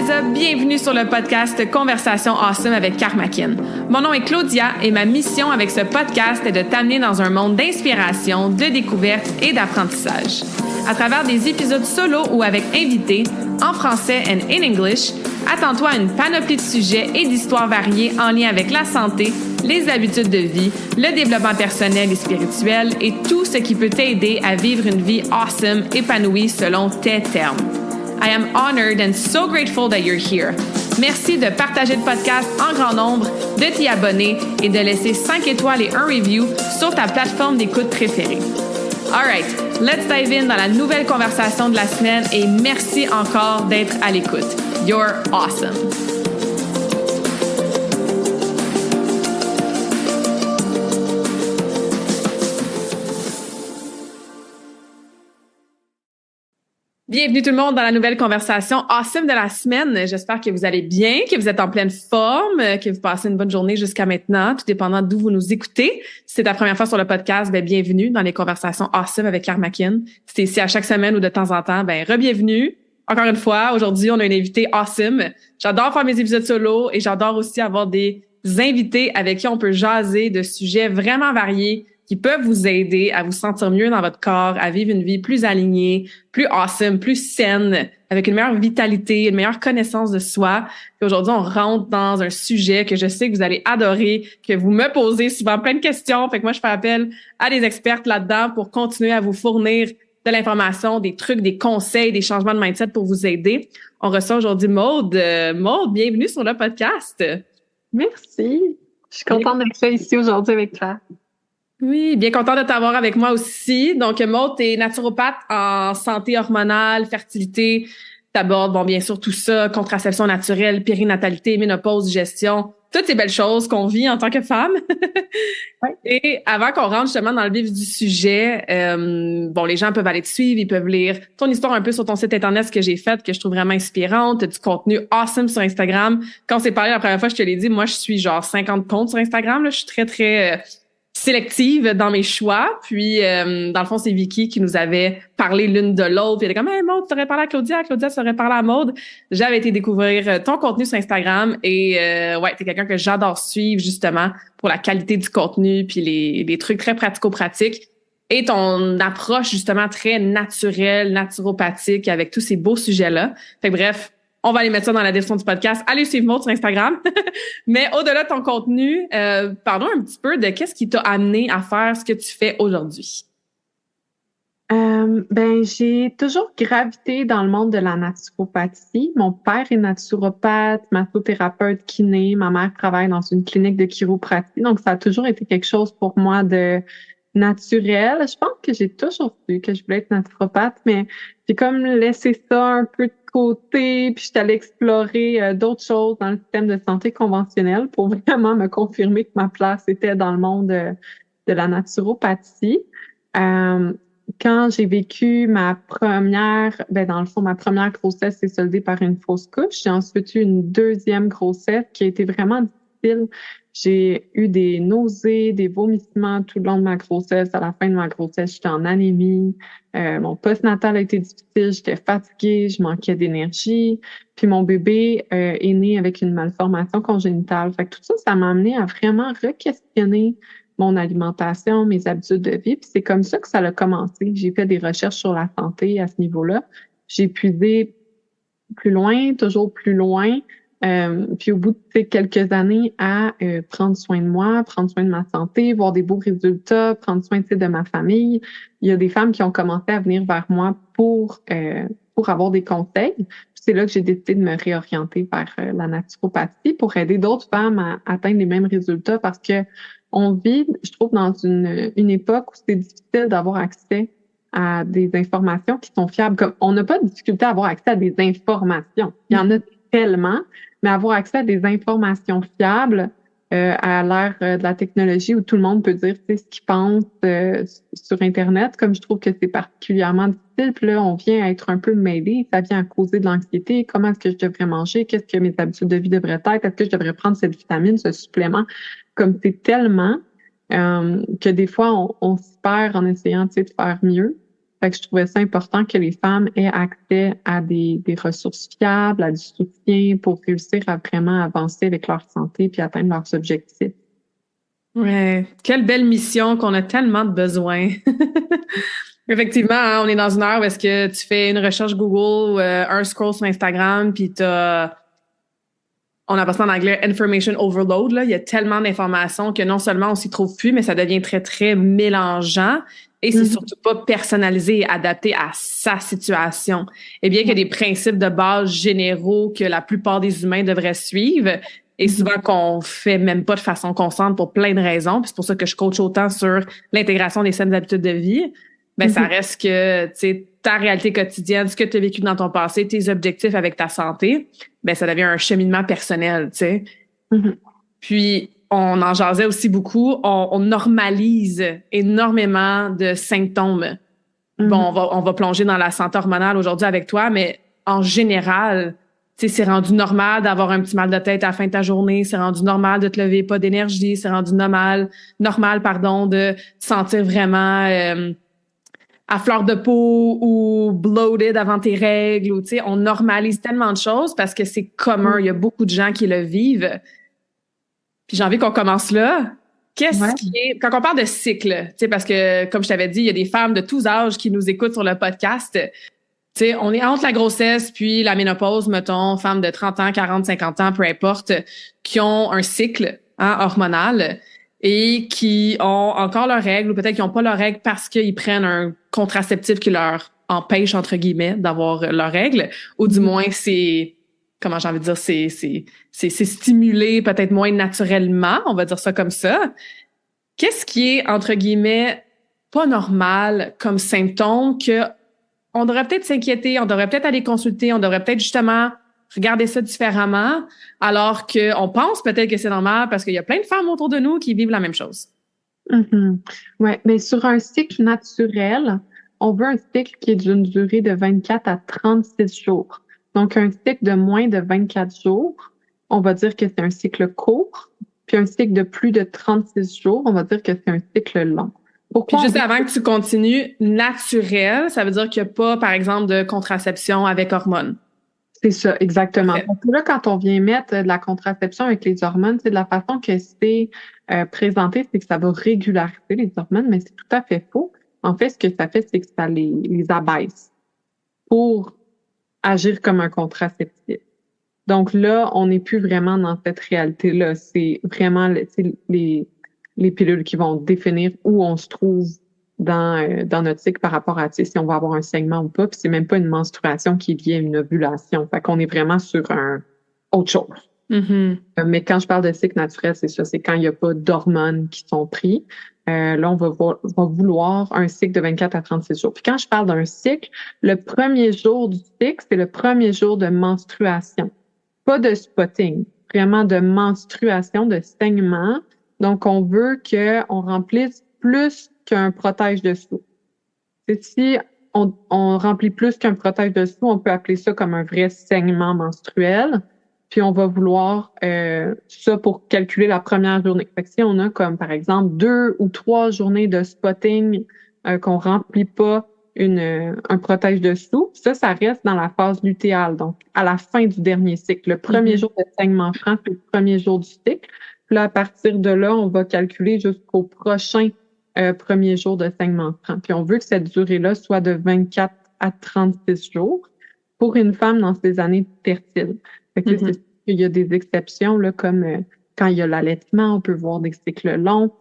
up? Bienvenue sur le podcast Conversation Awesome avec Karmakin. Mon nom est Claudia et ma mission avec ce podcast est de t'amener dans un monde d'inspiration, de découverte et d'apprentissage. À travers des épisodes solo ou avec invités, en français and in English, attends-toi à une panoplie de sujets et d'histoires variées en lien avec la santé, les habitudes de vie, le développement personnel et spirituel et tout ce qui peut t'aider à vivre une vie awesome, épanouie selon tes termes. I am honored and so grateful that you're here. Merci de partager le podcast en grand nombre, de t'y abonner et de laisser 5 étoiles et un review sur ta plateforme d'écoute préférée. All right, let's dive in dans la nouvelle conversation de la semaine et merci encore d'être à l'écoute. You're awesome. Bienvenue tout le monde dans la nouvelle conversation awesome de la semaine. J'espère que vous allez bien, que vous êtes en pleine forme, que vous passez une bonne journée jusqu'à maintenant, tout dépendant d'où vous nous écoutez. Si c'est ta première fois sur le podcast, bienvenue dans les conversations awesome avec Karmakin. Si t'es ici à chaque semaine ou de temps en temps, re-bienvenue. Encore une fois, aujourd'hui, on a une invitée awesome. J'adore faire mes épisodes solo et j'adore aussi avoir des invités avec qui on peut jaser de sujets vraiment variés qui peuvent vous aider à vous sentir mieux dans votre corps, à vivre une vie plus alignée, plus awesome, plus saine, avec une meilleure vitalité, une meilleure connaissance de soi. Et aujourd'hui, on rentre dans un sujet que je sais que vous allez adorer, que vous me posez souvent plein de questions. Fait que moi, je fais appel à des expertes là-dedans pour continuer à vous fournir de l'information, des trucs, des conseils, des changements de mindset pour vous aider. On reçoit aujourd'hui Maude. Maude, bienvenue sur le podcast. Merci. Je suis contente d'être là ici aujourd'hui avec toi. Oui, bien content de t'avoir avec moi aussi. Donc, Maude, t'es naturopathe en santé hormonale, fertilité. T'abordes, bien sûr, tout ça, contraception naturelle, périnatalité, ménopause, digestion, toutes ces belles choses qu'on vit en tant que femme. Oui. Et avant qu'on rentre justement dans le vif du sujet, les gens peuvent aller te suivre, ils peuvent lire ton histoire un peu sur ton site internet, ce que j'ai fait, que je trouve vraiment inspirante. T'as du contenu awesome sur Instagram. Quand on s'est parlé la première fois, je te l'ai dit, moi, je suis genre 50 comptes sur Instagram. Là, je suis très, très sélective dans mes choix. Puis, dans le fond, c'est Vicky qui nous avait parlé l'une de l'autre. Puis elle était comme, hey, Maude, tu aurais parlé à Claudia. Claudia, tu aurais parlé à Maude. J'avais été découvrir ton contenu sur Instagram. Et t'es quelqu'un que j'adore suivre, justement, pour la qualité du contenu puis les trucs très pratico-pratiques. Et ton approche, justement, très naturelle, naturopathique, avec tous ces beaux sujets-là. Fait que bref, on va aller mettre ça dans la description du podcast. Allez suivre Maude sur Instagram. Mais au-delà de ton contenu, parlons un petit peu de qu'est-ce qui t'a amené à faire ce que tu fais aujourd'hui. J'ai toujours gravité dans le monde de la naturopathie. Mon père est naturopathe, massothérapeute, kiné. Ma mère travaille dans une clinique de chiropratie. Donc, ça a toujours été quelque chose pour moi de naturel. Je pense que j'ai toujours su que je voulais être naturopathe, mais j'ai comme laissé ça un peu de côté, puis je suis allée explorer d'autres choses dans le système de santé conventionnel pour vraiment me confirmer que ma place était dans le monde de la naturopathie. Quand j'ai vécu ma première grossesse s'est soldée par une fausse couche. J'ai ensuite eu une deuxième grossesse qui a été vraiment difficile. J'ai eu des nausées, des vomissements tout le long de ma grossesse. À la fin de ma grossesse, j'étais en anémie. Mon postnatal a été difficile. J'étais fatiguée, je manquais d'énergie. Puis mon bébé est né avec une malformation congénitale. Fait que tout ça, ça m'a amené à vraiment re-questionner mon alimentation, mes habitudes de vie. Puis c'est comme ça que ça a commencé. J'ai fait des recherches sur la santé à ce niveau-là. J'ai puisé plus loin, toujours plus loin. Puis au bout de quelques années à prendre soin de moi, prendre soin de ma santé, voir des beaux résultats, prendre soin de ma famille. Il y a des femmes qui ont commencé à venir vers moi pour avoir des conseils. Puis c'est là que j'ai décidé de me réorienter vers la naturopathie pour aider d'autres femmes à atteindre les mêmes résultats parce que on vit, je trouve, dans une époque où c'est difficile d'avoir accès à des informations qui sont fiables. Comme on n'a pas de difficulté à avoir accès à des informations. Il y en a tellement, mais avoir accès à des informations fiables à l'ère de la technologie où tout le monde peut dire ce qu'il pense sur Internet, comme je trouve que c'est particulièrement difficile. Puis là, on vient à être un peu mêlé, ça vient à causer de l'anxiété. Comment est-ce que je devrais manger? Qu'est-ce que mes habitudes de vie devraient être? Est-ce que je devrais prendre cette vitamine, ce supplément? Comme c'est tellement que des fois, on se perd en essayant de faire mieux. Fait que je trouvais ça important que les femmes aient accès à des ressources fiables, à du soutien pour réussir à vraiment avancer avec leur santé puis atteindre leurs objectifs. Ouais, quelle belle mission qu'on a tellement de besoins. Effectivement, hein, on est dans une heure où est-ce que tu fais une recherche Google, un scroll sur Instagram, puis on appelle ça en anglais information overload, là. Il y a tellement d'informations que non seulement on s'y trouve plus, mais ça devient très, très mélangeant. Et c'est surtout pas personnalisé et adapté à sa situation. Et bien qu'il y a des principes de base généraux que la plupart des humains devraient suivre, et souvent qu'on fait même pas de façon constante pour plein de raisons. Puis c'est pour ça que je coach autant sur l'intégration des saines habitudes de vie. Ben, ça reste que, tu sais, ta réalité quotidienne, ce que tu as vécu dans ton passé, tes objectifs avec ta santé, ben, ça devient un cheminement personnel, tu sais. Puis, on en jasait aussi beaucoup. On normalise énormément de symptômes. Bon, on va plonger dans la santé hormonale aujourd'hui avec toi, mais en général, tu sais, c'est rendu normal d'avoir un petit mal de tête à la fin de ta journée. C'est rendu normal de te lever pas d'énergie. C'est rendu normal, de te sentir vraiment à fleur de peau ou bloated avant tes règles. Ou, tu sais, on normalise tellement de choses parce que c'est commun. Il y a beaucoup de gens qui le vivent. Puis j'ai envie qu'on commence là. Qu'est-ce qui est... Quand on parle de cycle, tu sais, parce que, comme je t'avais dit, il y a des femmes de tous âges qui nous écoutent sur le podcast. Tu sais, on est entre la grossesse puis la ménopause, mettons, femmes de 30 ans, 40, 50 ans, peu importe, qui ont un cycle hormonal et qui ont encore leurs règles ou peut-être qu'ils n'ont pas leurs règles parce qu'ils prennent un contraceptif qui leur empêche, entre guillemets, d'avoir leurs règles, ou du moins c'est... Comment j'ai envie de dire, c'est stimulé peut-être moins naturellement, on va dire ça comme ça. Qu'est-ce qui est, entre guillemets, pas normal comme symptôme que on devrait peut-être s'inquiéter, on devrait peut-être aller consulter, on devrait peut-être justement regarder ça différemment, alors qu'on pense peut-être que c'est normal parce qu'il y a plein de femmes autour de nous qui vivent la même chose. Ouais, mais sur un cycle naturel, on veut un cycle qui est d'une durée de 24 à 36 jours. Donc, un cycle de moins de 24 jours, on va dire que c'est un cycle court. Puis un cycle de plus de 36 jours, on va dire que c'est un cycle long. Puis juste avant que tu continues, naturel, ça veut dire qu'il n'y a pas, par exemple, de contraception avec hormones. C'est ça, exactement. Donc là, quand on vient mettre de la contraception avec les hormones, c'est de la façon que c'est présenté, c'est que ça va régulariser les hormones, mais c'est tout à fait faux. En fait, ce que ça fait, c'est que ça les abaisse pour agir comme un contraceptif. Donc là, on n'est plus vraiment dans cette réalité-là. C'est vraiment les pilules qui vont définir où on se trouve dans notre cycle par rapport à si on va avoir un saignement ou pas. Puis c'est même pas une menstruation qui est liée à une ovulation. Fait qu'on est vraiment sur autre chose. Mais quand je parle de cycle naturel, c'est ça. C'est quand il n'y a pas d'hormones qui sont prises. Là, on va vouloir un cycle de 24 à 36 jours. Puis quand je parle d'un cycle, le premier jour du cycle, c'est le premier jour de menstruation. Pas de spotting, vraiment de menstruation, de saignement. Donc, on veut qu'on remplisse plus qu'un protège-dessous. Si on remplit plus qu'un protège-dessous, on peut appeler ça comme un vrai saignement menstruel. Puis on va vouloir ça pour calculer la première journée. Fait que si on a comme par exemple 2 ou 3 journées de spotting qu'on remplit pas un protège-dessous, ça reste dans la phase lutéale, donc à la fin du dernier cycle. Le premier jour de saignement franc, c'est le premier jour du cycle. Puis là, à partir de là, on va calculer jusqu'au prochain premier jour de saignement franc. Puis on veut que cette durée-là soit de 24 à 36 jours pour une femme dans ses années fertiles. Fait que c'est sûr qu'il y a des exceptions, là, comme quand il y a l'allaitement, on peut voir des cycles longs.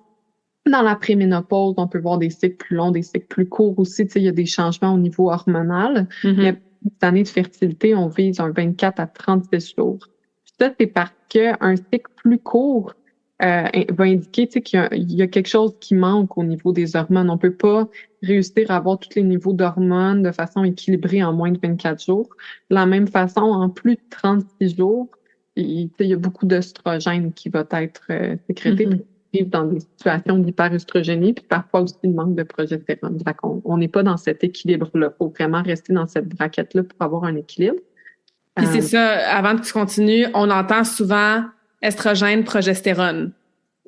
Dans la préménopause, on peut voir des cycles plus longs, des cycles plus courts aussi. Tu sais, il y a des changements au niveau hormonal. Mais pour cette année de fertilité, on vise un 24 à 36 jours. Puis ça, c'est parce qu'un cycle plus court va indiquer, tu sais, qu'il y a quelque chose qui manque au niveau des hormones. On peut pas réussir à avoir tous les niveaux d'hormones de façon équilibrée en moins de 24 jours. De la même façon, en plus de 36 jours, il y a beaucoup d'œstrogène qui va être sécrété pour vivre dans des situations d'hyperœstrogénie, puis parfois aussi le manque de progestérone. Donc, on n'est pas dans cet équilibre-là. Il faut vraiment rester dans cette braquette-là pour avoir un équilibre. Puis c'est ça, avant que tu continues, on entend souvent estrogène, progestérone.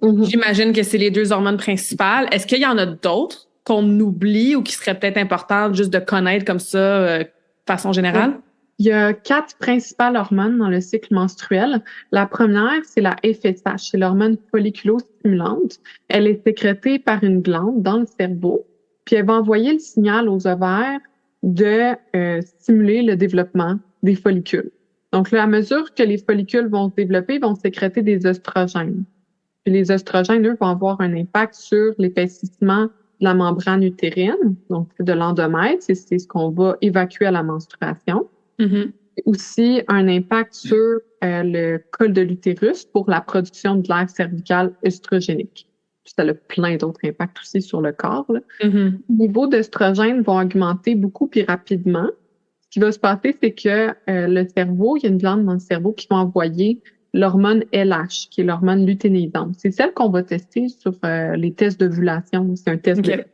J'imagine que c'est les deux hormones principales. Est-ce qu'il y en a d'autres qu'on oublie ou qui serait peut-être important juste de connaître comme ça de façon générale? Il y a 4 principales hormones dans le cycle menstruel. La première, c'est la FSH, c'est l'hormone folliculostimulante. Elle est sécrétée par une glande dans le cerveau, puis elle va envoyer le signal aux ovaires de stimuler le développement des follicules. Donc là, à mesure que les follicules vont se développer, ils vont sécréter des oestrogènes. Puis les oestrogènes, eux, vont avoir un impact sur l'épaississement de la membrane utérine, donc de l'endomètre, c'est ce qu'on va évacuer à la menstruation. Mm-hmm. Aussi un impact sur le col de l'utérus pour la production de l'air cervical œstrogénique. Puis ça a plein d'autres impacts aussi sur le corps. Là. Mm-hmm. Les niveaux d'œstrogène vont augmenter beaucoup puis rapidement. Ce qui va se passer, c'est que le cerveau, il y a une glande dans le cerveau qui va envoyer l'hormone LH, qui est l'hormone luténisante. C'est celle qu'on va tester sur les tests d'ovulation. C'est un test de LH.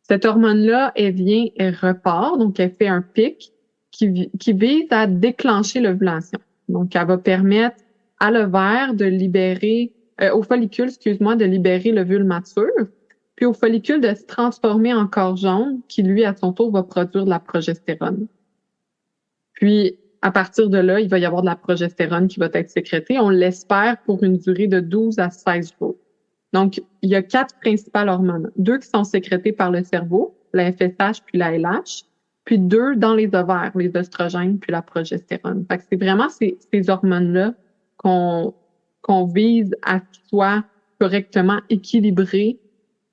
Cette hormone-là, elle repart, donc elle fait un pic qui vise à déclencher l'ovulation. Donc, elle va permettre à l'ovaire de libérer, au follicule, de libérer l'ovule mature, puis au follicule de se transformer en corps jaune, qui lui, à son tour, va produire de la progestérone. Puis, à partir de là, il va y avoir de la progestérone qui va être sécrétée. On l'espère pour une durée de 12 à 16 jours. Donc, il y a 4 principales hormones. 2 qui sont sécrétées par le cerveau, la FSH puis la LH, puis 2 dans les ovaires, les oestrogènes puis la progestérone. Fait que c'est vraiment ces hormones-là qu'on vise à ce qu'ils soient correctement équilibrées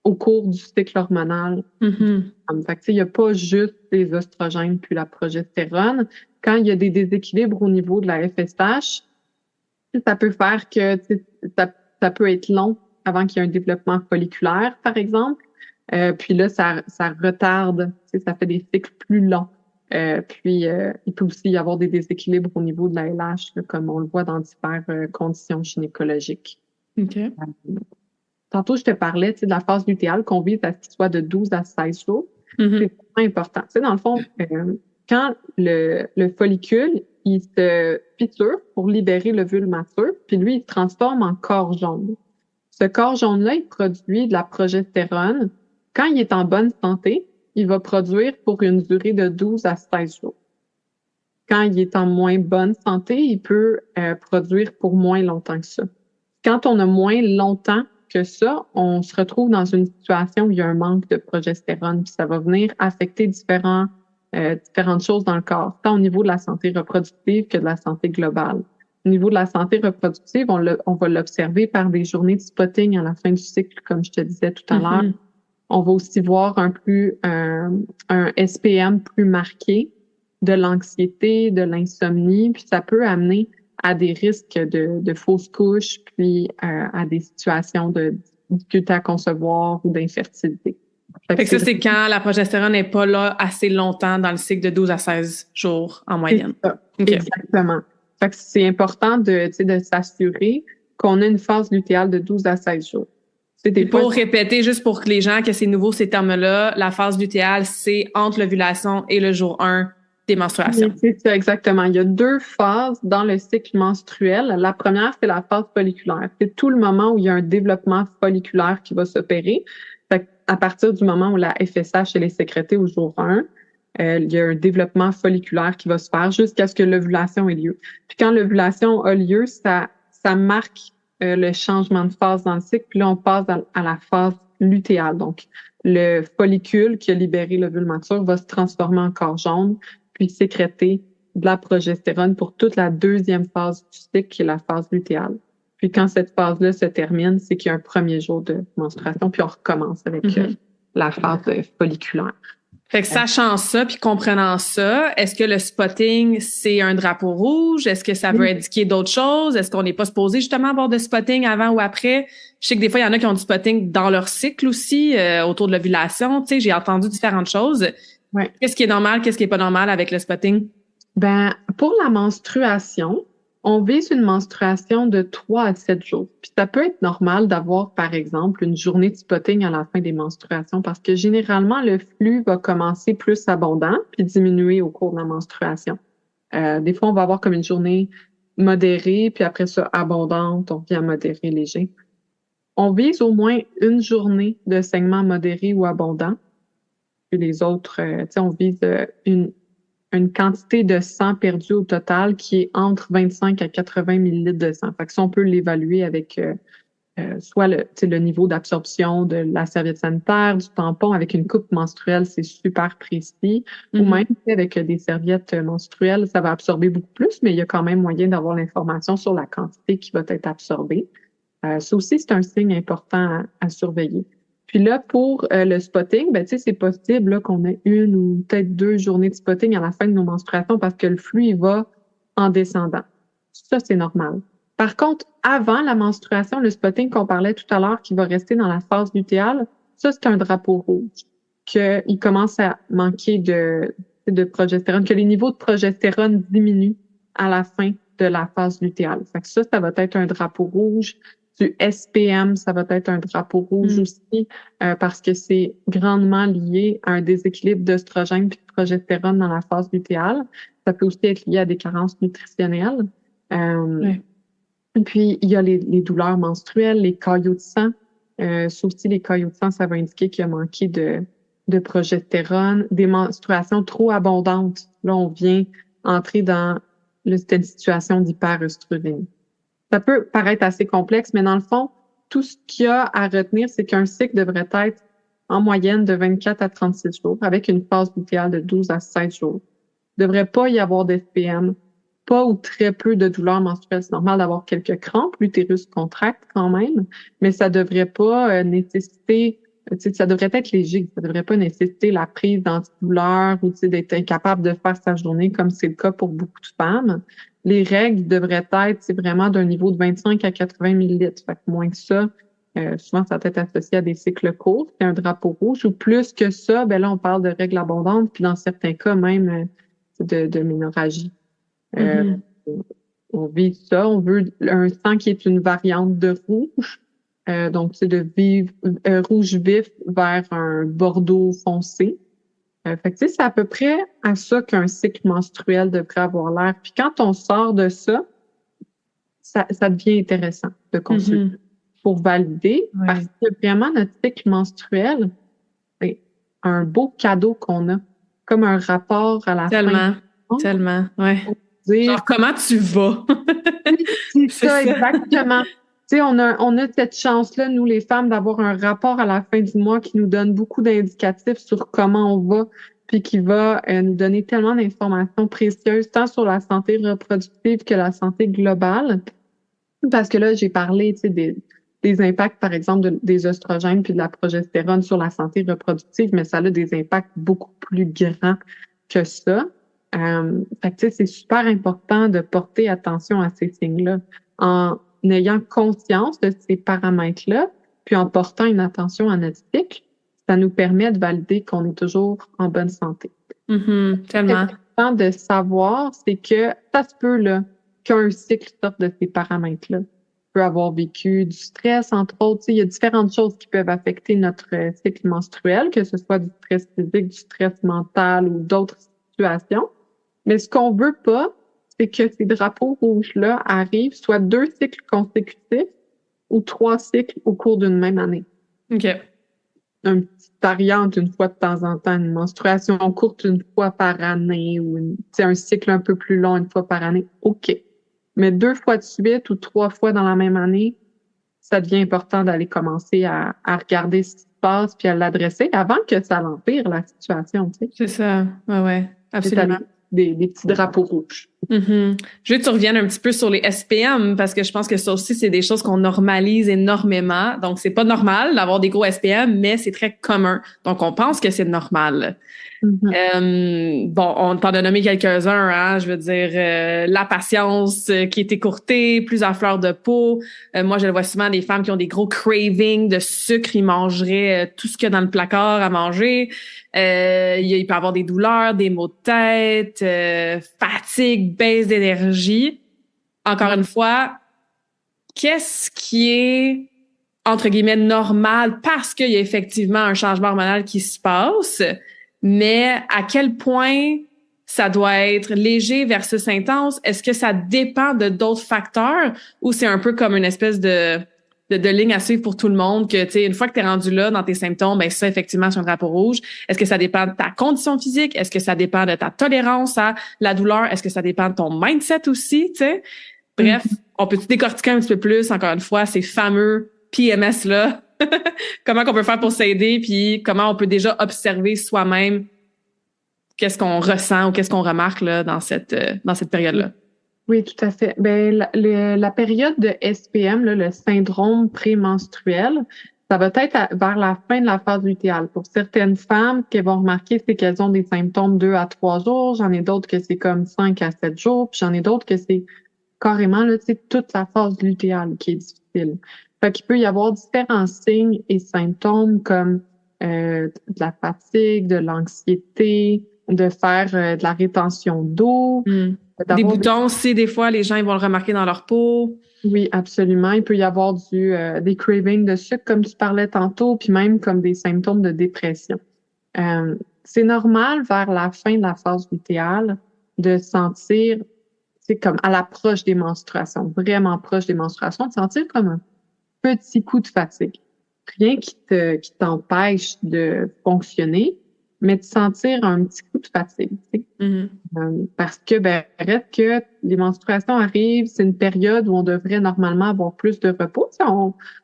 au cours du cycle hormonal. Mm-hmm. Fait que il n'y a pas juste les oestrogènes puis la progestérone. Quand il y a des déséquilibres au niveau de la FSH, ça peut faire que ça peut être long avant qu'il y ait un développement folliculaire, par exemple. Puis là, ça retarde, ça fait des cycles plus longs. Puis il peut aussi y avoir des déséquilibres au niveau de la LH, là, comme on le voit dans diverses conditions gynécologiques. Okay. Tantôt, je te parlais de la phase lutéale qu'on vise à ce qu'il soit de 12 à 16 jours. Mm-hmm. C'est vraiment important. Dans le fond, quand le follicule, il se fiture pour libérer l'ovule mature, puis lui, il se transforme en corps jaune. Ce corps jaune-là, il produit de la progestérone. Quand il est en bonne santé, il va produire pour une durée de 12 à 16 jours. Quand il est en moins bonne santé, il peut produire pour moins longtemps que ça. Quand on a moins longtemps que ça, on se retrouve dans une situation où il y a un manque de progestérone, puis ça va venir affecter différentes choses dans le corps, tant au niveau de la santé reproductive que de la santé globale. Au niveau de la santé reproductive, on va l'observer par des journées de spotting à la fin du cycle, comme je te disais tout à l'heure. On va aussi voir un SPM plus marqué, de l'anxiété, de l'insomnie, puis ça peut amener à des risques de fausses couches, puis à des situations de difficulté à concevoir ou d'infertilité. Fait que ça, c'est quand la progestérone n'est pas là assez longtemps dans le cycle de 12 à 16 jours en moyenne. C'est ça. Okay. Exactement. Fait que c'est important de s'assurer qu'on a une phase lutéale de 12 à 16 jours. Pour répéter, juste pour que les gens, que c'est nouveau ces termes-là, la phase lutéale, c'est entre l'ovulation et le jour 1 des menstruations. Oui, c'est ça, exactement. Il y a 2 phases dans le cycle menstruel. La première, c'est la phase folliculaire. C'est tout le moment où il y a un développement folliculaire qui va s'opérer. Fait à partir du moment où la FSH elle est sécrétée au jour 1, il y a un développement folliculaire qui va se faire jusqu'à ce que l'ovulation ait lieu. Puis quand l'ovulation a lieu, ça marque le changement de phase dans le cycle. Puis là, on passe à la phase lutéale. Donc, le follicule qui a libéré l'ovule mature va se transformer en corps jaune, puis sécréter de la progestérone pour toute la deuxième phase du cycle, qui est la phase lutéale. Puis quand cette phase-là se termine, c'est qu'il y a un premier jour de menstruation, puis on recommence avec la phase folliculaire. Fait que sachant ça, puis comprenant ça, est-ce que le spotting, c'est un drapeau rouge? Est-ce que ça veut indiquer d'autres choses? Est-ce qu'on n'est pas supposé justement avoir de spotting avant ou après? Je sais que des fois, il y en a qui ont du spotting dans leur cycle aussi, autour de l'ovulation. Tu sais, j'ai entendu différentes choses. Ouais. Qu'est-ce qui est normal, qu'est-ce qui est pas normal avec le spotting? Ben, pour la menstruation, on vise une menstruation de 3 à 7 jours. Puis ça peut être normal d'avoir, par exemple, une journée de spotting à la fin des menstruations parce que généralement, le flux va commencer plus abondant puis diminuer au cours de la menstruation. Des fois, on va avoir comme une journée modérée, puis après ça, abondante, on vient modéré léger. On vise au moins une journée de saignement modéré ou abondant. Puis les autres, on vise une quantité de sang perdu au total qui est entre 25 à 80 millilitres de sang. Fait que ça, on peut l'évaluer avec soit le niveau d'absorption de la serviette sanitaire, du tampon, avec une coupe menstruelle, c'est super précis. Ou même avec des serviettes menstruelles, ça va absorber beaucoup plus, mais il y a quand même moyen d'avoir l'information sur la quantité qui va être absorbée. Ça aussi, c'est un signe important à surveiller. Puis là, pour le spotting, ben, c'est possible là, qu'on ait une ou peut-être 2 journées de spotting à la fin de nos menstruations parce que le flux, il va en descendant. Ça, c'est normal. Par contre, avant la menstruation, le spotting qu'on parlait tout à l'heure, qui va rester dans la phase lutéale, ça, c'est un drapeau rouge. Qu'il commence à manquer de progestérone, que les niveaux de progestérone diminuent à la fin de la phase lutéale. Fait que ça va être un drapeau rouge. Du SPM, ça va être un drapeau rouge aussi, parce que c'est grandement lié à un déséquilibre d'œstrogène puis de progestérone dans la phase lutéale. Ça peut aussi être lié à des carences nutritionnelles. Puis, il y a les douleurs menstruelles, les caillots de sang. Ça aussi, les caillots de sang, ça va indiquer qu'il y a manqué de progestérone. Des menstruations trop abondantes. Là, on vient entrer dans une situation d'hyperœstrogénie. Ça peut paraître assez complexe, mais dans le fond, tout ce qu'il y a à retenir, c'est qu'un cycle devrait être en moyenne de 24 à 36 jours, avec une phase lutéale de 12 à 16 jours. Il ne devrait pas y avoir d'FPM, pas ou très peu de douleurs menstruelles. C'est normal d'avoir quelques crampes, l'utérus contracte quand même, mais ça devrait pas nécessiter, ça devrait être léger, ça devrait pas nécessiter la prise d'antidouleurs ou d'être incapable de faire sa journée comme c'est le cas pour beaucoup de femmes. Les règles devraient être vraiment d'un niveau de 25 à 80 millilitres. Fait que moins que ça, souvent ça peut être associé à des cycles courts, c'est un drapeau rouge. Ou plus que ça, ben là, on parle de règles abondantes, puis dans certains cas même de ménorrhagie. On vise ça. On veut un sang qui est une variante de rouge. Donc, c'est de rouge vif vers un bordeaux foncé. Fait que c'est à peu près à ça qu'un cycle menstruel devrait avoir l'air. Puis quand on sort de ça, ça devient intéressant de consulter pour valider, parce que vraiment notre cycle menstruel, c'est un beau cadeau qu'on a, comme un rapport à la fin. Tellement, ouais. Genre, comment tu vas? C'est ça, exactement. On a cette chance-là, nous, les femmes, d'avoir un rapport à la fin du mois qui nous donne beaucoup d'indicatifs sur comment on va, puis qui va nous donner tellement d'informations précieuses, tant sur la santé reproductive que la santé globale. Parce que là, j'ai parlé, des impacts, par exemple, des oestrogènes puis de la progestérone sur la santé reproductive, mais ça a des impacts beaucoup plus grands que ça. Fait que, c'est super important de porter attention à ces signes-là en ayant conscience de ces paramètres-là, puis en portant une attention à notre cycle, ça nous permet de valider qu'on est toujours en bonne santé. Tellement. Ce qui est important de savoir, c'est que ça se peut là, qu'un cycle sorte de ces paramètres-là. On peut avoir vécu du stress, entre autres. Il y a différentes choses qui peuvent affecter notre cycle menstruel, que ce soit du stress physique, du stress mental ou d'autres situations. Mais ce qu'on veut pas, c'est que ces drapeaux rouges-là arrivent soit 2 cycles consécutifs ou 3 cycles au cours d'une même année. OK. Une petite variante une fois de temps en temps, une menstruation courte une fois par année ou un cycle un peu plus long une fois par année. OK. Mais 2 fois de suite ou 3 fois dans la même année, ça devient important d'aller commencer à regarder ce qui se passe puis à l'adresser avant que ça l'empire la situation. C'est ça. Ouais, absolument. Des petits drapeaux rouges. Je veux que tu reviennes un petit peu sur les SPM parce que je pense que ça aussi, c'est des choses qu'on normalise énormément. Donc, c'est pas normal d'avoir des gros SPM, mais c'est très commun. Donc, on pense que c'est normal. Bon, on t'en a nommé quelques-uns, hein. Je veux dire, la patience qui est écourtée, plus à fleur de peau. Moi, je le vois souvent des femmes qui ont des gros cravings de sucre. Ils mangeraient tout ce qu'il y a dans le placard à manger. Il peut y avoir des douleurs, des maux de tête, fatigue, baisse d'énergie. Encore une fois, qu'est-ce qui est, entre guillemets, normal parce qu'il y a effectivement un changement hormonal qui se passe? Mais à quel point ça doit être léger versus intense? Est-ce que ça dépend de d'autres facteurs ou c'est un peu comme une espèce de de lignes à suivre pour tout le monde, que, tu sais, une fois que tu es rendu là dans tes symptômes, ben ça, effectivement, c'est un drapeau rouge. Est-ce que ça dépend de ta condition physique? Est-ce que ça dépend de ta tolérance à la douleur? Est-ce que ça dépend de ton mindset aussi, tu sais? Bref, on peut décortiquer un petit peu plus, encore une fois, ces fameux PMS-là? Comment qu'on peut faire pour s'aider, puis comment on peut déjà observer soi-même qu'est-ce qu'on ressent ou qu'est-ce qu'on remarque là, dans cette période-là. Oui, tout à fait. Ben, la période de SPM, là, le syndrome prémenstruel, ça va être vers la fin de la phase lutéale. Pour certaines femmes, ce qu'elles vont remarquer, c'est qu'elles ont des symptômes 2 à 3 jours. J'en ai d'autres que c'est comme 5 à 7 jours. Puis j'en ai d'autres que c'est carrément là, toute la phase lutéale qui est difficile. Fait qu'il peut y avoir différents signes et symptômes comme de la fatigue, de l'anxiété, de faire de la rétention d'eau. Des boutons aussi, des fois, les gens ils vont le remarquer dans leur peau. Oui, absolument. Il peut y avoir des cravings de sucre, comme tu parlais tantôt, puis même comme des symptômes de dépression. C'est normal vers la fin de la phase lutéale de sentir, c'est comme à l'approche des menstruations, vraiment proche des menstruations, de sentir comme un petit coup de fatigue. Rien qui t'empêche de fonctionner, mais de sentir un petit coup de fatigue. Tu sais. Parce que reste que les menstruations arrivent, c'est une période où on devrait normalement avoir plus de repos. Tu sais,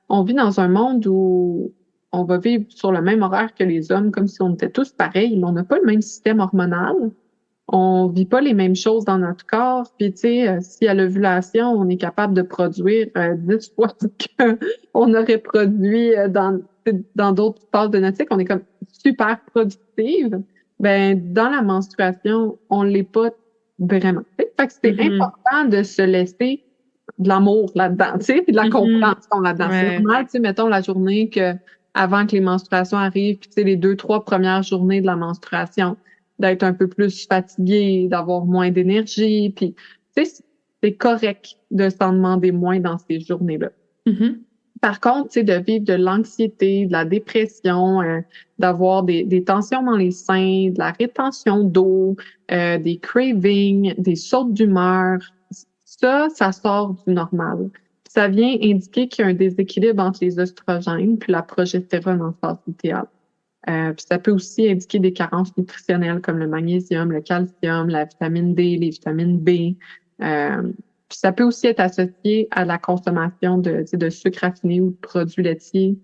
on vit dans un monde où on va vivre sur le même horaire que les hommes, comme si on était tous pareils, mais on n'a pas le même système hormonal. On vit pas les mêmes choses dans notre corps. Puis, tu sais, si à l'ovulation, on est capable de produire 10 fois ce qu'on aurait produit dans d'autres phases de notre cycle, on est comme super productive. Ben, dans la menstruation, on l'est pas vraiment. Fait que c'est important de se laisser de l'amour là-dedans, tu sais, puis de la compréhension là-dedans. Ouais. C'est normal, tu sais, mettons la journée avant que les menstruations arrivent, puis tu sais, les 2-3 premières journées de la menstruation, d'être un peu plus fatigué, d'avoir moins d'énergie, puis tu sais, c'est correct de s'en demander moins dans ces journées-là. Par contre, tu sais, de vivre de l'anxiété, de la dépression, d'avoir des tensions dans les seins, de la rétention d'eau, des cravings, des sautes d'humeur, ça sort du normal. Ça vient indiquer qu'il y a un déséquilibre entre les oestrogènes puis la progestérone en phase lutéale. Puis ça peut aussi indiquer des carences nutritionnelles comme le magnésium, le calcium, la vitamine D, les vitamines B. Puis ça peut aussi être associé à la consommation de sucre raffiné ou de produits laitiers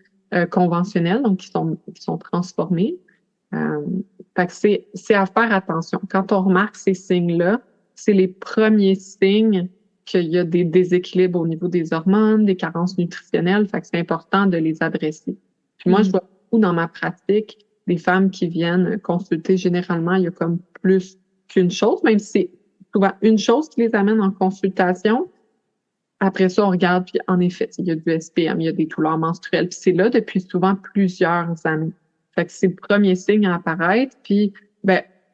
conventionnels, donc qui sont transformés. Fait que c'est à faire attention. Quand on remarque ces signes-là, c'est les premiers signes qu'il y a des déséquilibres au niveau des hormones, des carences nutritionnelles. Fait que c'est important de les adresser. Puis moi, je vois beaucoup dans ma pratique des femmes qui viennent consulter. Généralement, il y a comme plus qu'une chose, même si c'est souvent une chose qui les amène en consultation. Après ça, on regarde, puis en effet, il y a du SPM, il y a des douleurs menstruelles. Puis c'est là depuis souvent plusieurs années. Fait que c'est le premier signe à apparaître. Puis,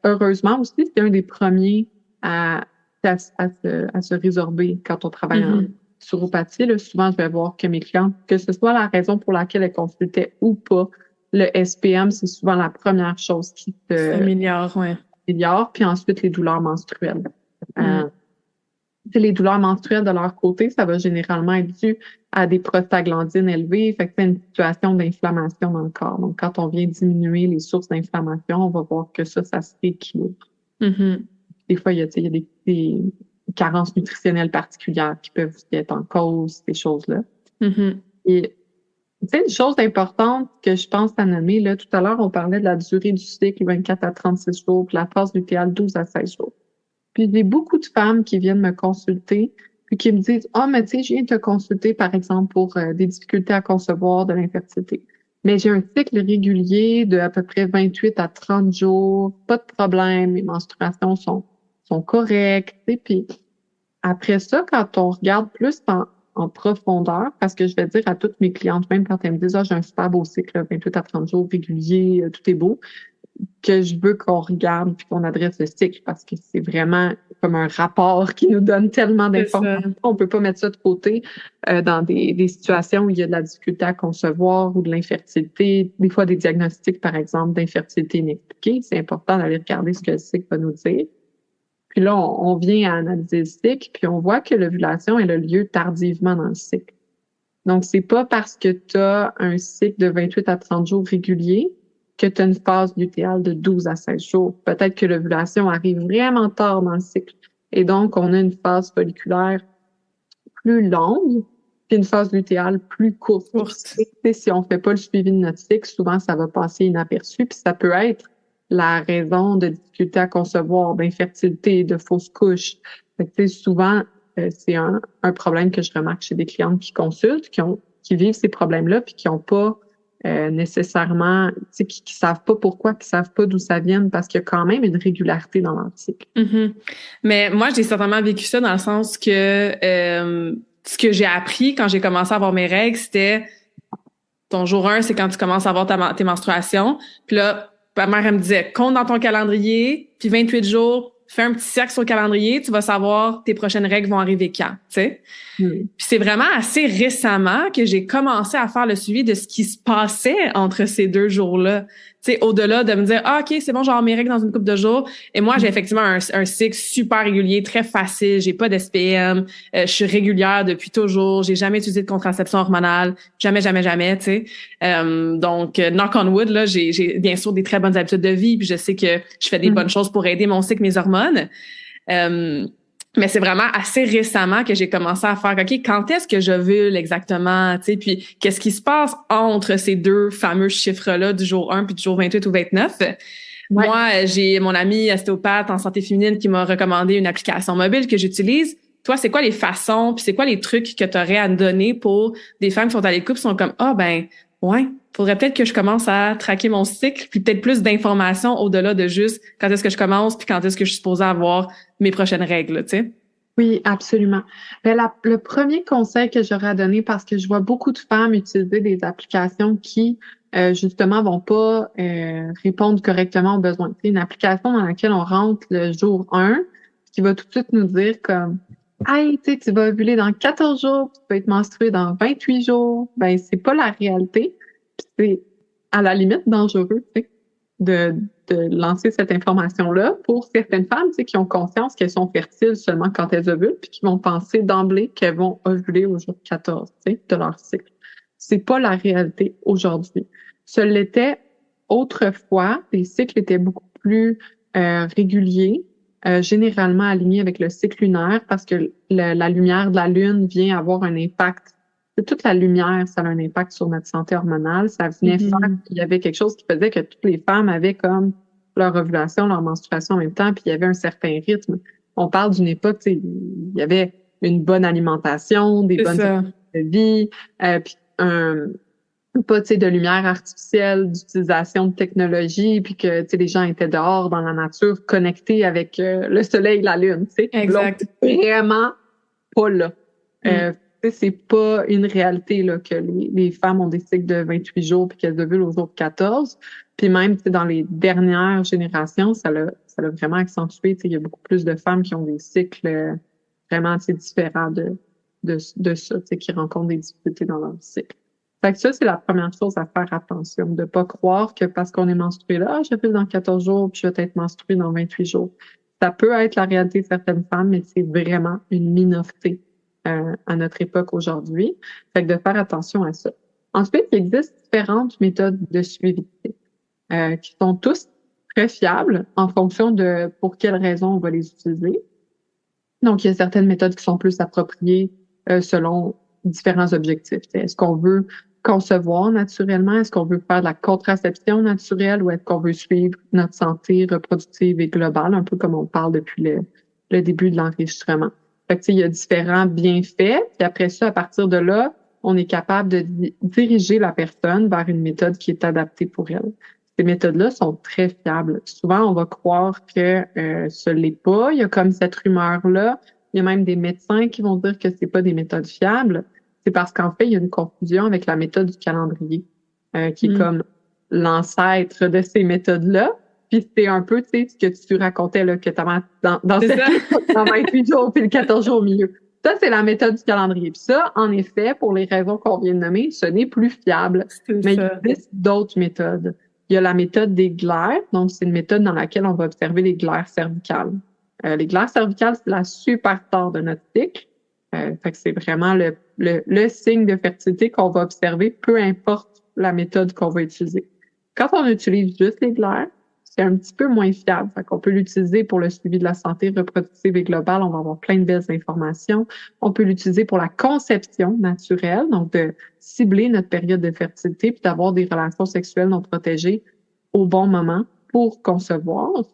heureusement aussi, c'est un des premiers à se résorber quand on travaille en naturopathie. Là, souvent, je vais voir que mes clientes, que ce soit la raison pour laquelle elles consultaient ou pas, le SPM, c'est souvent la première chose qui s'améliore, ouais. Puis ensuite, les douleurs menstruelles. Les douleurs menstruelles, de leur côté, ça va généralement être dû à des prostaglandines élevées. Fait que c'est une situation d'inflammation dans le corps. Donc, quand on vient diminuer les sources d'inflammation, on va voir que ça se rééquilibre. Des fois, il y a des carences nutritionnelles particulières qui peuvent aussi être en cause, ces choses-là. Et tu sais, une chose importante que je pense à nommer, là, tout à l'heure, on parlait de la durée du cycle, 24 à 36 jours, puis la phase lutéale, 12 à 16 jours. Puis j'ai beaucoup de femmes qui viennent me consulter, puis qui me disent « Ah, mais tu sais, je viens te consulter, par exemple, pour des difficultés à concevoir, de l'infertilité. Mais j'ai un cycle régulier de à peu près 28 à 30 jours, pas de problème, mes menstruations sont correctes. » Puis après ça, quand on regarde plus en profondeur, parce que je vais dire à toutes mes clientes, même quand elles me disent « Ah, j'ai un super beau cycle, 28 à 30 jours régulier, tout est beau », que je veux qu'on regarde puis qu'on adresse le cycle parce que c'est vraiment comme un rapport qui nous donne tellement d'informations. On peut pas mettre ça de côté dans des situations où il y a de la difficulté à concevoir ou de l'infertilité, des fois des diagnostics, par exemple, d'infertilité inexpliquée. C'est important d'aller regarder ce que le cycle va nous dire. Puis là, on vient à analyser le cycle, puis on voit que l'ovulation, elle a lieu tardivement dans le cycle. Donc, c'est pas parce que tu as un cycle de 28 à 30 jours régulier que tu as une phase lutéale de 12 à 16 jours. Peut-être que l'ovulation arrive vraiment tard dans le cycle. Et donc, on a une phase folliculaire plus longue, puis une phase lutéale plus courte. Si on fait pas le suivi de notre cycle, souvent, ça va passer inaperçu, puis ça peut être la raison de difficultés à concevoir, d'infertilité, de fausses couches. Fait que, souvent, c'est un problème que je remarque chez des clientes qui consultent, qui vivent ces problèmes-là, puis qui n'ont pas nécessairement, qui savent pas pourquoi, qui savent pas d'où ça vient, parce qu'il y a quand même une régularité dans leur cycle. Mm-hmm. Mais moi, j'ai certainement vécu ça dans le sens que ce que j'ai appris quand j'ai commencé à avoir mes règles, c'était ton jour 1, c'est quand tu commences à avoir tes menstruations. Puis là, ma mère, elle me disait, compte dans ton calendrier, puis 28 jours, fais un petit cercle sur le calendrier, tu vas savoir tes prochaines règles vont arriver quand, tu sais. Puis c'est vraiment assez récemment que j'ai commencé à faire le suivi de ce qui se passait entre ces 2 jours-là. Tu sais, au-delà de me dire, ah, OK, c'est bon, j'ai mes règles dans une couple de jours. Et moi, j'ai effectivement un cycle super régulier, très facile. J'ai pas d'SPM. Je suis régulière depuis toujours. J'ai jamais utilisé de contraception hormonale. Jamais, jamais, jamais, tu sais. Donc, knock on wood, là, j'ai bien sûr des très bonnes habitudes de vie. Puis je sais que je fais des bonnes choses pour aider mon cycle, mes hormones. Mais c'est vraiment assez récemment que j'ai commencé à faire, OK, quand est-ce que j'ovule exactement, tu sais, puis qu'est-ce qui se passe entre ces 2 fameux chiffres-là du jour 1 puis du jour 28 ou 29? Ouais. Moi, j'ai mon amie ostéopathe en santé féminine qui m'a recommandé une application mobile que j'utilise. Toi, c'est quoi les façons puis c'est quoi les trucs que tu aurais à me donner pour des femmes qui sont à l'écoute qui sont comme, ah, ben, ouais, faudrait peut-être que je commence à traquer mon cycle, puis peut-être plus d'informations au-delà de juste quand est-ce que je commence, puis quand est-ce que je suis supposée avoir mes prochaines règles, tu sais. Oui, absolument. Ben, le premier conseil que j'aurais à donner, parce que je vois beaucoup de femmes utiliser des applications qui, justement, vont pas répondre correctement aux besoins. C'est une application dans laquelle on rentre le jour 1, qui va tout de suite nous dire comme hey, tu vas ovuler dans 14 jours, tu peux être menstruée dans 28 jours. Ben, c'est pas la réalité. Puis c'est à la limite dangereux, tu sais, de lancer cette information-là pour certaines femmes, tu sais, qui ont conscience qu'elles sont fertiles seulement quand elles ovulent, puis qui vont penser d'emblée qu'elles vont ovuler au jour 14, tu sais, de leur cycle. C'est pas la réalité aujourd'hui. Ce l'était autrefois. Les cycles étaient beaucoup plus réguliers, généralement alignés avec le cycle lunaire, parce que la lumière de la Lune vient avoir un impact. Toute la lumière, ça a un impact sur notre santé hormonale. Ça venait faire qu'il y avait quelque chose qui faisait que toutes les femmes avaient comme leur ovulation, leur menstruation en même temps, puis il y avait un certain rythme. On parle d'une époque, tu sais, il y avait une bonne alimentation, des bonnes habitudes de vie, puis pas, tu sais, de lumière artificielle, d'utilisation de technologie, puis que, tu sais, les gens étaient dehors dans la nature, connectés avec le soleil, la lune, tu sais. Exact. Donc, vraiment pas là. C'est pas une réalité là que les femmes ont des cycles de 28 jours puis qu'elles ovulent au jour 14. Puis même dans les dernières générations, ça l'a vraiment accentué. Il y a beaucoup plus de femmes qui ont des cycles vraiment assez différents de ça, qui rencontrent des difficultés dans leur cycle. Fait que ça, c'est la première chose à faire attention, de pas croire que parce qu'on est menstrué là, j'ovule dans 14 jours puis je vais être menstruée dans 28 jours. Ça peut être la réalité de certaines femmes, mais c'est vraiment une minorité à notre époque aujourd'hui. Fait que de faire attention à ça. Ensuite, il existe différentes méthodes de suivi qui sont tous très fiables en fonction de pour quelles raisons on va les utiliser. Donc, il y a certaines méthodes qui sont plus appropriées selon différents objectifs. Est-ce qu'on veut concevoir naturellement? Est-ce qu'on veut faire de la contraception naturelle ou est-ce qu'on veut suivre notre santé reproductive et globale, un peu comme on parle depuis le début de l'enregistrement? Fait que, il y a différents bienfaits. Puis après ça, à partir de là, on est capable de diriger la personne vers une méthode qui est adaptée pour elle. Ces méthodes-là sont très fiables. Souvent, on va croire que ce l'est pas. Il y a comme cette rumeur-là. Il y a même des médecins qui vont dire que c'est pas des méthodes fiables. C'est parce qu'en fait, il y a une confusion avec la méthode du calendrier, qui est comme l'ancêtre de ces méthodes-là. Puis c'est un peu, tu sais, ce que tu racontais, là, que t'avais dans 28 jours puis le 14 jours au milieu. Ça, c'est la méthode du calendrier. Puis ça, en effet, pour les raisons qu'on vient de nommer, ce n'est plus fiable. Mais il existe d'autres méthodes. Il y a la méthode des glaires. Donc, c'est une méthode dans laquelle on va observer les glaires cervicales. Les glaires cervicales, c'est la super tard de notre cycle. Fait que c'est vraiment le signe de fertilité qu'on va observer, peu importe la méthode qu'on va utiliser. Quand on utilise juste les glaires, c'est un petit peu moins fiable. Fait qu'on peut l'utiliser pour le suivi de la santé reproductive et globale. On va avoir plein de belles informations. On peut l'utiliser pour la conception naturelle, donc de cibler notre période de fertilité puis d'avoir des relations sexuelles non protégées au bon moment pour concevoir.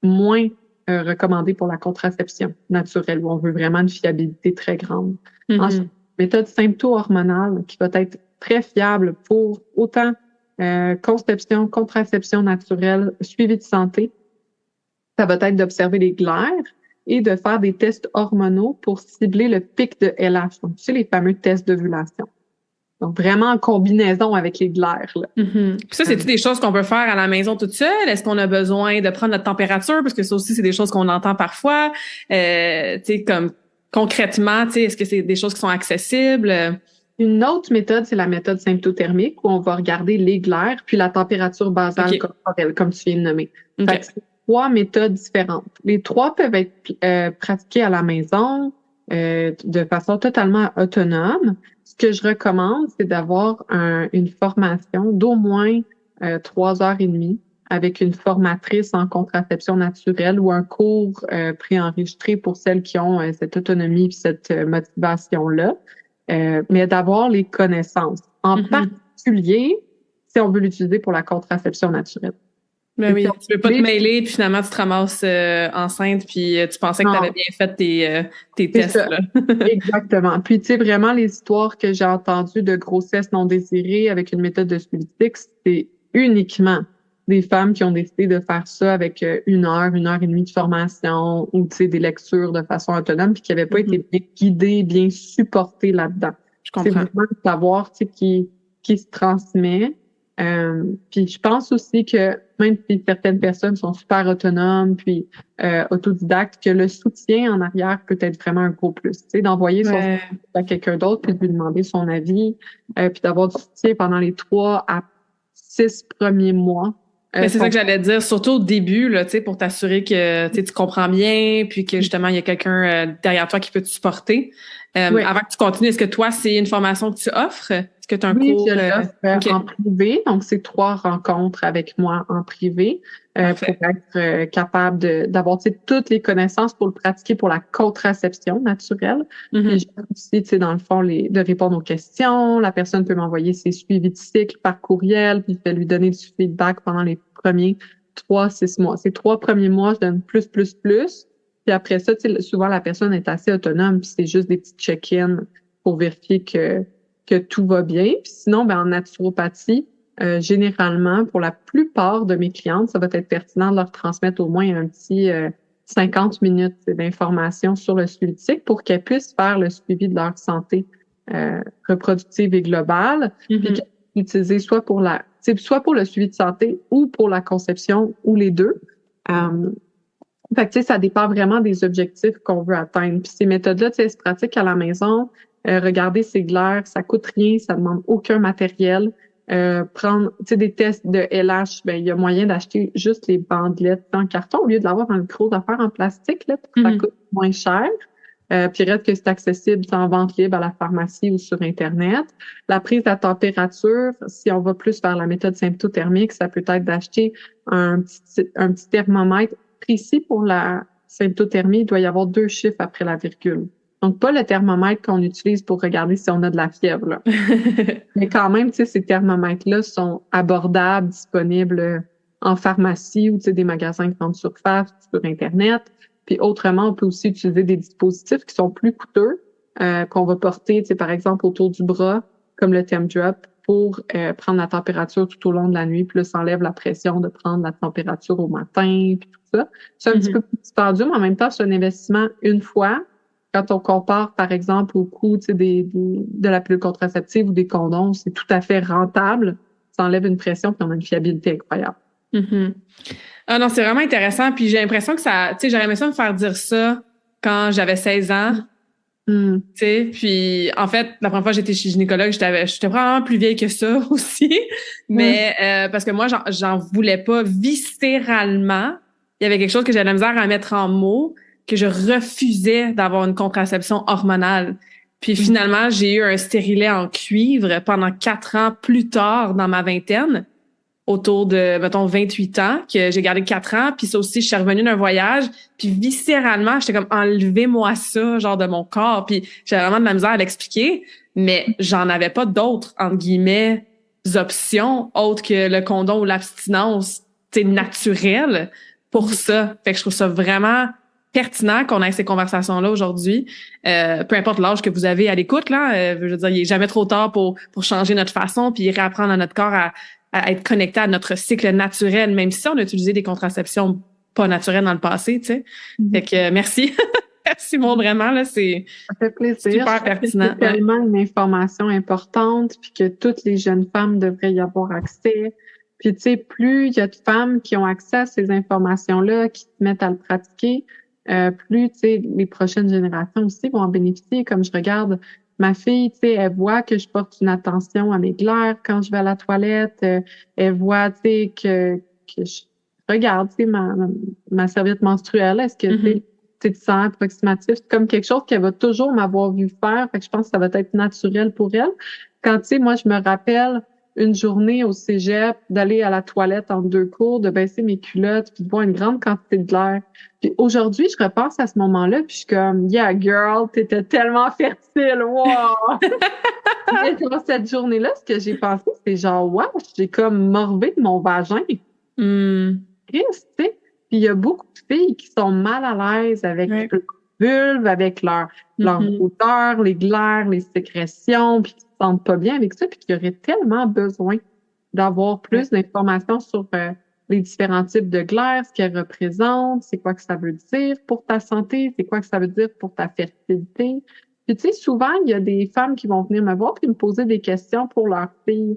Moins recommandé pour la contraception naturelle, où on veut vraiment une fiabilité très grande. Ensuite, méthode sympto-hormonale qui va être très fiable pour autant conception, contraception naturelle, suivi de santé. Ça va être d'observer les glaires et de faire des tests hormonaux pour cibler le pic de LH. Donc, tu sais, les fameux tests d'ovulation. Donc, vraiment en combinaison avec les glaires. Là. Puis ça, c'est-tu des choses qu'on peut faire à la maison toute seule? Est-ce qu'on a besoin de prendre notre température? Parce que ça aussi, c'est des choses qu'on entend parfois. Tu sais, comme concrètement, tu sais, est-ce que c'est des choses qui sont accessibles? Une autre méthode, c'est la méthode symptothermique où on va regarder les glaires puis la température basale corporelle, comme tu viens de nommer. Fait que c'est 3 méthodes différentes. Les 3 peuvent être pratiquées à la maison de façon totalement autonome. Ce que je recommande, c'est d'avoir une formation d'au moins 3 heures et demie avec une formatrice en contraception naturelle ou un cours préenregistré pour celles qui ont cette autonomie et cette motivation-là. Mais d'avoir les connaissances. En particulier, si on veut l'utiliser pour la contraception naturelle. Ben oui, tu veux pas te mêler, puis finalement, tu te ramasses enceinte, puis tu pensais que tu avais bien fait tes tests. Là. Exactement. Puis, tu sais, vraiment, les histoires que j'ai entendues de grossesse non désirée avec une méthode de suivi fixe, c'est uniquement des femmes qui ont décidé de faire ça avec 1 heure et demie de formation ou, tu sais, des lectures de façon autonome, puis qui n'avaient pas été bien guidées, bien supportées là-dedans. Je comprends. C'est vraiment le savoir, tu sais, qui se transmet. Puis je pense aussi que même si certaines personnes sont super autonomes puis autodidactes, que le soutien en arrière peut être vraiment un gros plus. Tu sais, d'envoyer son soutien à quelqu'un d'autre puis de lui demander son avis, puis d'avoir du soutien pendant les 3 à 6 premiers mois. C'est ça que j'allais dire, surtout au début, là, tu sais, pour t'assurer que tu comprends bien, puis que justement il y a quelqu'un derrière toi qui peut te supporter. Avant que tu continues, est-ce que toi, c'est une formation que tu offres? Est-ce que tu as un cours? Je l'offre en privé. Donc, c'est 3 rencontres avec moi en privé pour être capable d'avoir toutes les connaissances pour le pratiquer pour la contraception naturelle. Puis j'ai aussi, tu sais, dans le fond, de répondre aux questions. La personne peut m'envoyer ses suivis de cycle par courriel, puis je vais lui donner du feedback pendant les premiers 3-6 mois. Ces 3 premiers mois, je donne plus. Puis après ça, tu sais, souvent, la personne est assez autonome, puis c'est juste des petits check-ins pour vérifier que tout va bien. Puis sinon, en naturopathie, généralement, pour la plupart de mes clientes, ça va être pertinent de leur transmettre au moins un petit 50 minutes d'informations sur le suivi de cycle pour qu'elles puissent faire le suivi de leur santé reproductive et globale, puis qu'elles puissent l'utiliser soit pour le suivi de santé ou pour la conception ou les deux. Fait que, tu sais, ça dépend vraiment des objectifs qu'on veut atteindre. Puis ces méthodes-là, tu sais, elles se pratiquent à la maison. Regarder ces glaires, ça coûte rien, ça demande aucun matériel. Prendre, tu sais, des tests de LH, il y a moyen d'acheter juste les bandelettes en carton au lieu de l'avoir dans le gros affaire en plastique, là, pour que ça coûte moins cher. Puis reste que c'est accessible, c'est en vente libre à la pharmacie ou sur Internet. La prise de la température, si on va plus vers la méthode symptothermique, ça peut être d'acheter un petit thermomètre précis pour la symptothermie. Il doit y avoir 2 chiffres après la virgule. Donc, pas le thermomètre qu'on utilise pour regarder si on a de la fièvre, là. Mais quand même, tu sais, ces thermomètres-là sont abordables, disponibles en pharmacie ou, tu sais, des magasins de grande surface, sur Internet. Puis autrement, on peut aussi utiliser des dispositifs qui sont plus coûteux, qu'on va porter, tu sais, par exemple, autour du bras, comme le ThermDrop, pour prendre la température tout au long de la nuit. Puis là, ça enlève la pression de prendre la température au matin, puis tout ça. C'est un petit peu plus dispendieux, mais en même temps, c'est un investissement une fois. Quand on compare, par exemple, au coût, tu sais, de la pilule contraceptive ou des condoms, c'est tout à fait rentable. Ça enlève une pression, puis on a une fiabilité incroyable. Ah non, c'est vraiment intéressant. Puis j'ai l'impression que ça, tu sais, j'aurais aimé ça me faire dire ça quand j'avais 16 ans. Tu sais, puis en fait, la première fois que j'étais chez gynécologue, j'étais vraiment plus vieille que ça aussi. Mais parce que moi, j'en voulais pas viscéralement. Il y avait quelque chose que j'avais la misère à mettre en mots, que je refusais d'avoir une contraception hormonale. Puis finalement, j'ai eu un stérilet en cuivre pendant 4 ans plus tard dans ma vingtaine, autour de, mettons, 28 ans, que j'ai gardé 4 ans. Puis ça aussi, je suis revenue d'un voyage. Puis viscéralement, j'étais comme, enlevez-moi ça, genre, de mon corps. Puis j'avais vraiment de la misère à l'expliquer. Mais j'en avais pas d'autres, entre guillemets, options autres que le condom ou l'abstinence, tu sais, naturelle pour ça. Fait que je trouve ça vraiment pertinent qu'on ait ces conversations-là aujourd'hui. Peu importe l'âge que vous avez à l'écoute, là, je veux dire, il est jamais trop tard pour changer notre façon puis réapprendre à notre corps à être connecté à notre cycle naturel, même si on a utilisé des contraceptions pas naturelles dans le passé, tu sais. Fait que merci. Merci, Maud, vraiment, là, c'est Ça fait plaisir. super pertinent. C'est tellement une information importante, puis que toutes les jeunes femmes devraient y avoir accès. Puis, tu sais, plus il y a de femmes qui ont accès à ces informations-là, qui se mettent à le pratiquer, plus, tu sais, les prochaines générations aussi vont en bénéficier. Comme je regarde ma fille, tu sais, elle voit que je porte une attention à mes glaires quand je vais à la toilette. Elle voit, tu sais, que je regarde, tu sais, ma serviette menstruelle. Est-ce que, tu sais, c'est sang approximatif, c'est comme quelque chose qu'elle va toujours m'avoir vu faire. Fait que je pense que ça va être naturel pour elle. Quand, tu sais, moi, je me rappelle une journée au cégep, d'aller à la toilette en 2 cours, de baisser mes culottes, puis de boire une grande quantité de glaire. Puis aujourd'hui, je repense à ce moment-là, puis je suis comme, yeah, girl, t'étais tellement fertile, wow! Mais dans cette journée-là, ce que j'ai pensé, c'est genre, wow, j'ai comme morvé de mon vagin. Triste, tu sais. Puis il y a beaucoup de filles qui sont mal à l'aise avec leur vulve, avec leur odeur, les glaires, les sécrétions, puis qui se sentent pas bien avec ça, puis qui auraient tellement besoin d'avoir plus d'informations sur les différents types de glaires, ce qu'elles représentent, c'est quoi que ça veut dire pour ta santé, c'est quoi que ça veut dire pour ta fertilité. Puis tu sais, souvent, il y a des femmes qui vont venir me voir puis me poser des questions pour leurs filles,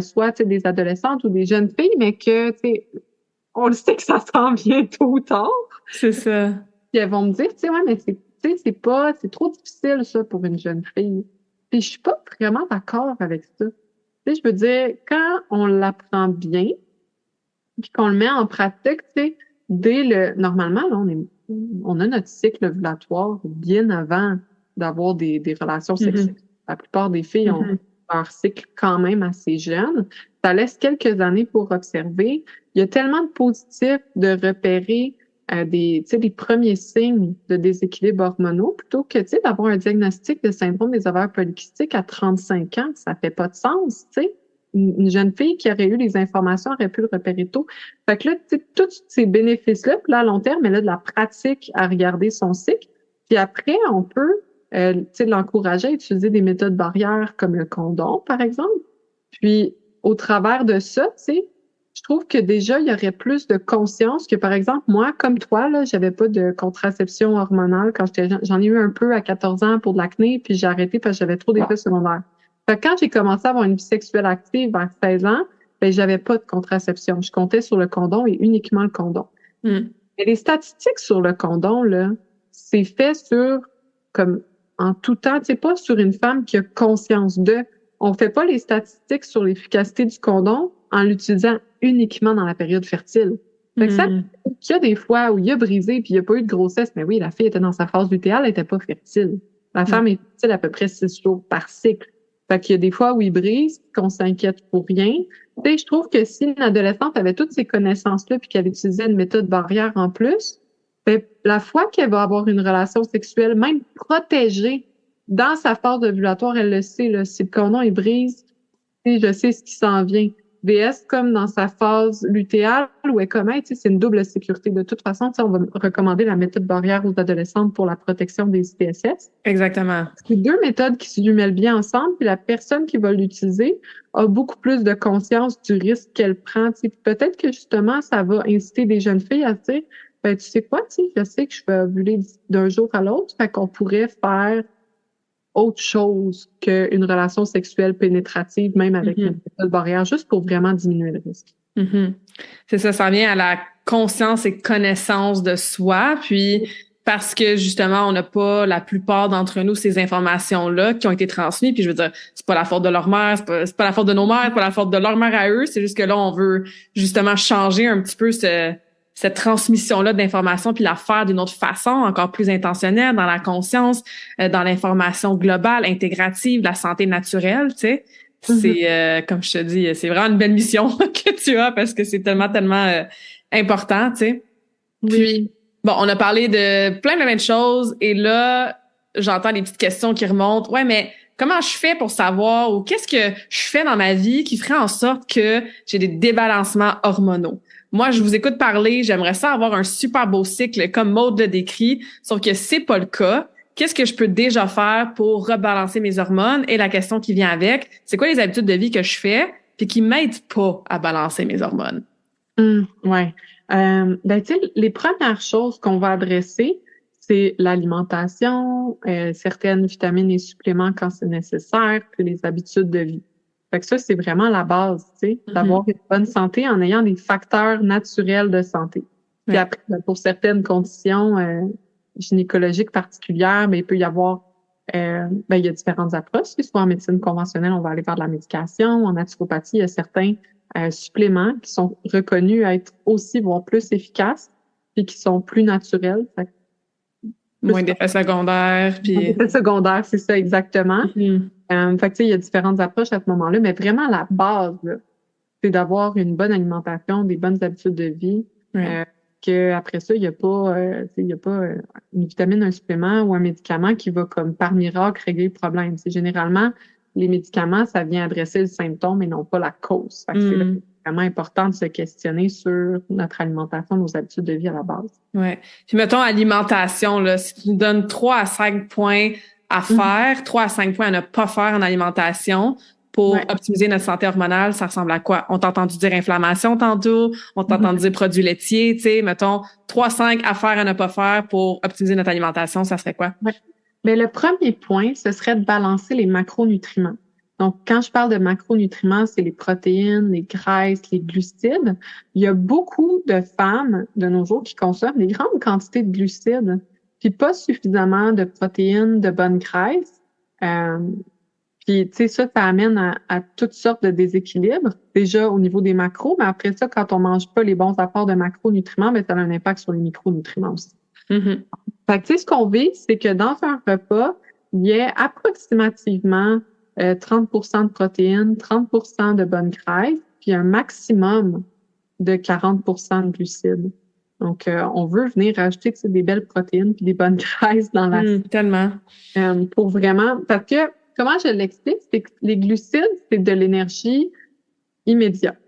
soit tu sais, des adolescentes ou des jeunes filles, mais que, tu sais, on le sait que ça s'en vient tôt ou tard. C'est ça. Puis elles vont me dire, tu sais, ouais, mais c'est trop difficile, ça, pour une jeune fille. Puis je suis pas vraiment d'accord avec ça. Tu sais, je veux dire, quand on l'apprend bien, puis qu'on le met en pratique, tu sais, normalement, là, on a notre cycle ovulatoire bien avant d'avoir des relations sexuelles. La plupart des filles ont leur cycle quand même assez jeune. Ça laisse quelques années pour observer. Il y a tellement de positifs de repérer des premiers signes de déséquilibre hormonaux plutôt que, tu sais, d'avoir un diagnostic de syndrome des ovaires polykystiques à 35 ans. Ça fait pas de sens, tu sais. Une jeune fille qui aurait eu les informations aurait pu le repérer tôt. Fait que là, tu sais, tous ces bénéfices-là, puis là, à long terme, elle a de la pratique à regarder son cycle. Puis après, on peut l'encourager à utiliser des méthodes barrières comme le condom, par exemple. Puis, au travers de ça, tu sais, je trouve que déjà, il y aurait plus de conscience que, par exemple, moi, comme toi, là, j'avais pas de contraception hormonale quand j'étais jeune. J'en ai eu un peu à 14 ans pour de l'acné, puis j'ai arrêté parce que j'avais trop d'effets secondaires. Fait que quand j'ai commencé à avoir une vie sexuelle active vers 16 ans, ben, j'avais pas de contraception. Je comptais sur le condom et uniquement le condom. Mais les statistiques sur le condom, là, c'est fait sur, comme, en tout temps, tu sais, pas sur une femme qui a conscience de. On fait pas les statistiques sur l'efficacité du condom en l'utilisant uniquement dans la période fertile. Fait que ça, qu'il y a des fois où il a brisé puis il n'y a pas eu de grossesse, mais oui, la fille était dans sa phase lutéale, elle était pas fertile. La femme est fertile à peu près 6 jours par cycle. Fait qu'il y a des fois où il brise, qu'on s'inquiète pour rien. Tu sais, je trouve que si une adolescente avait toutes ces connaissances-là puis qu'elle utilisait une méthode barrière en plus, ben, la fois qu'elle va avoir une relation sexuelle, même protégée, dans sa phase ovulatoire, elle le sait, là, si le condom il brise, je sais ce qui s'en vient. VS, comme dans sa phase lutéale, où elle commet, c'est une double sécurité. De toute façon, on va recommander la méthode barrière aux adolescentes pour la protection des ITSS. Exactement. C'est 2 méthodes qui se jumellent bien ensemble, puis la personne qui va l'utiliser a beaucoup plus de conscience du risque qu'elle prend. Peut-être que justement, ça va inciter des jeunes filles à se dire, ben, tu sais quoi, je sais que je vais ovuler d'un jour à l'autre, fait qu'on pourrait faire autre chose qu'une relation sexuelle pénétrative, même avec une méthode barrière, juste pour vraiment diminuer le risque. C'est ça vient à la conscience et connaissance de soi, puis parce que justement, on n'a pas, la plupart d'entre nous, ces informations-là qui ont été transmises, puis je veux dire, c'est pas la faute de leur mère, c'est pas la faute de nos mères, c'est pas la faute de leur mère à eux, c'est juste que là, on veut justement changer un petit peu cette transmission-là d'informations puis la faire d'une autre façon, encore plus intentionnelle, dans la conscience, dans l'information globale, intégrative, la santé naturelle, tu sais. C'est, comme je te dis, c'est vraiment une belle mission que tu as parce que c'est tellement, tellement important, tu sais. Puis, bon, on a parlé de plein de choses et là, j'entends des petites questions qui remontent. Ouais, mais comment je fais pour savoir ou qu'est-ce que je fais dans ma vie qui ferait en sorte que j'ai des débalancements hormonaux? Moi, je vous écoute parler, j'aimerais ça avoir un super beau cycle comme Maud le décrit, sauf que c'est pas le cas. Qu'est-ce que je peux déjà faire pour rebalancer mes hormones? Et la question qui vient avec, c'est quoi les habitudes de vie que je fais puis qui m'aident pas à balancer mes hormones? Ouais. Ben, tu sais, les premières choses qu'on va adresser, c'est l'alimentation, certaines vitamines et suppléments quand c'est nécessaire, puis les habitudes de vie. Fait que ça, c'est vraiment la base, tu sais, d'avoir une bonne santé en ayant des facteurs naturels de santé. Puis après, pour certaines conditions gynécologiques particulières, mais il peut y avoir il y a différentes approches. Soit en médecine conventionnelle, on va aller vers de la médication. En naturopathie, il y a certains suppléments qui sont reconnus être aussi, voire plus efficaces, puis qui sont plus naturels. Moins d'effets secondaires. Puis... Effets secondaires, c'est ça exactement. Fait que tu sais, il y a différentes approches à ce moment-là, mais vraiment la base, là, c'est d'avoir une bonne alimentation, des bonnes habitudes de vie. Que après ça, il y a pas une vitamine, un supplément ou un médicament qui va comme par miracle régler le problème. C'est généralement les médicaments, ça vient adresser le symptôme et non pas la cause. Fait que c'est vraiment important de se questionner sur notre alimentation, nos habitudes de vie à la base. Ouais. Puis mettons alimentation, là, si tu nous donnes 3 à 5 points à faire, 3 à 5 points à ne pas faire en alimentation pour optimiser notre santé hormonale, ça ressemble à quoi? On t'a entendu dire inflammation tantôt, on t'a entendu dire produits laitiers, tu sais, mettons 3-5 affaires à ne pas faire pour optimiser notre alimentation, ça serait quoi? Mais le premier point, ce serait de balancer les macronutriments. Donc, quand je parle de macronutriments, c'est les protéines, les graisses, les glucides. Il y a beaucoup de femmes de nos jours qui consomment des grandes quantités de glucides, puis pas suffisamment de protéines, de bonnes graisses. Puis, tu sais, ça amène à toutes sortes de déséquilibres, déjà au niveau des macros, mais après ça, quand on mange pas les bons apports de macronutriments, ben ça a un impact sur les micronutriments aussi. Fait que, tu sais, ce qu'on vit, c'est que dans un repas, il y a approximativement 30% de protéines, 30% de bonnes graisses, puis un maximum de 40% de glucides. Donc, on veut venir rajouter des belles protéines puis des bonnes graisses dans la tellement. Pour vraiment, parce que comment je l'explique, c'est que les glucides, c'est de l'énergie immédiate.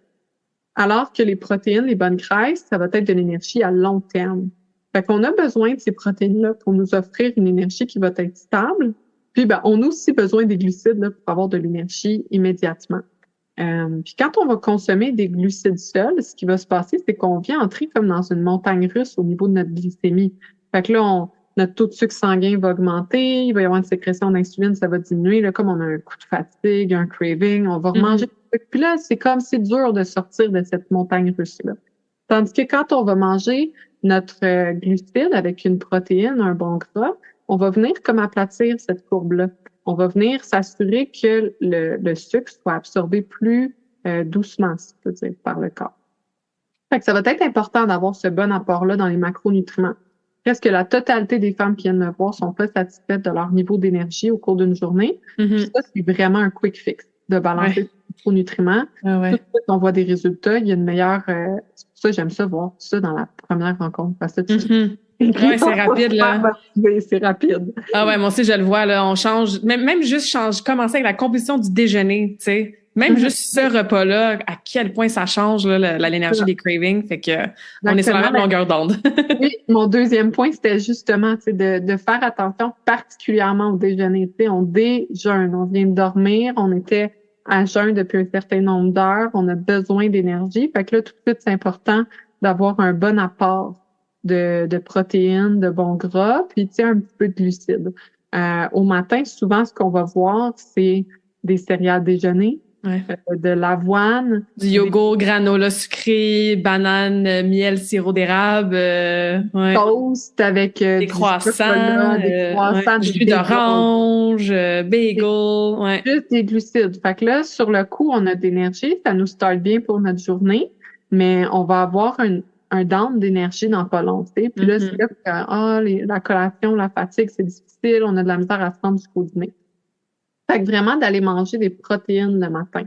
Alors que les protéines, les bonnes graisses, ça va être de l'énergie à long terme. Fait qu'on a besoin de ces protéines-là pour nous offrir une énergie qui va être stable. Puis, on a aussi besoin des glucides là, pour avoir de l'énergie immédiatement. Puis quand on va consommer des glucides seuls, ce qui va se passer, c'est qu'on vient entrer comme dans une montagne russe au niveau de notre glycémie. Fait que là, notre taux de sucre sanguin va augmenter, il va y avoir une sécrétion d'insuline, ça va diminuer. Là, comme on a un coup de fatigue, un craving, on va remanger. Puis là, c'est dur de sortir de cette montagne russe-là. Tandis que quand on va manger notre glucide avec une protéine, un bon gras, on va venir comme aplatir cette courbe-là. On va venir s'assurer que le sucre soit absorbé plus doucement, si je peux dire, par le corps. Fait que ça va être important d'avoir ce bon apport-là dans les macronutriments. Presque la totalité des femmes qui viennent me voir sont pas satisfaites de leur niveau d'énergie au cours d'une journée. Puis ça, c'est vraiment un quick fix de balancer les macronutriments. Tout de suite, on voit des résultats. Il y a une meilleure... c'est pour ça que j'aime ça, voir ça dans la première rencontre. Parce que c'est rapide, là. C'est rapide. Ah ouais, moi aussi, je le vois, là. On change, même juste commencer avec la composition du déjeuner, tu sais. Même juste ce repas-là, à quel point ça change, là, l'énergie des cravings. Fait que, on est sur la même longueur d'onde. Oui, mon deuxième point, c'était justement, tu sais, de faire attention particulièrement au déjeuner. Tu sais, on déjeune, on vient de dormir, on était à jeun depuis un certain nombre d'heures, on a besoin d'énergie. Fait que là, tout de suite, c'est important d'avoir un bon apport de protéines, de bons gras, puis tu sais, un petit peu de glucides. Au matin, souvent, ce qu'on va voir, c'est des céréales déjeuner, de l'avoine. Du yogourt, granola sucré, banane, miel, sirop d'érable. Toast avec des croissants, des jus d'orange, bagel. Juste des glucides. Fait que là, sur le coup, on a de l'énergie, ça nous start bien pour notre journée, mais on va avoir un down d'énergie dans pas long, tu sais. Puis là, c'est là que la collation, la fatigue, c'est difficile, on a de la misère à se rendre jusqu'au dîner. Fait que vraiment d'aller manger des protéines le matin.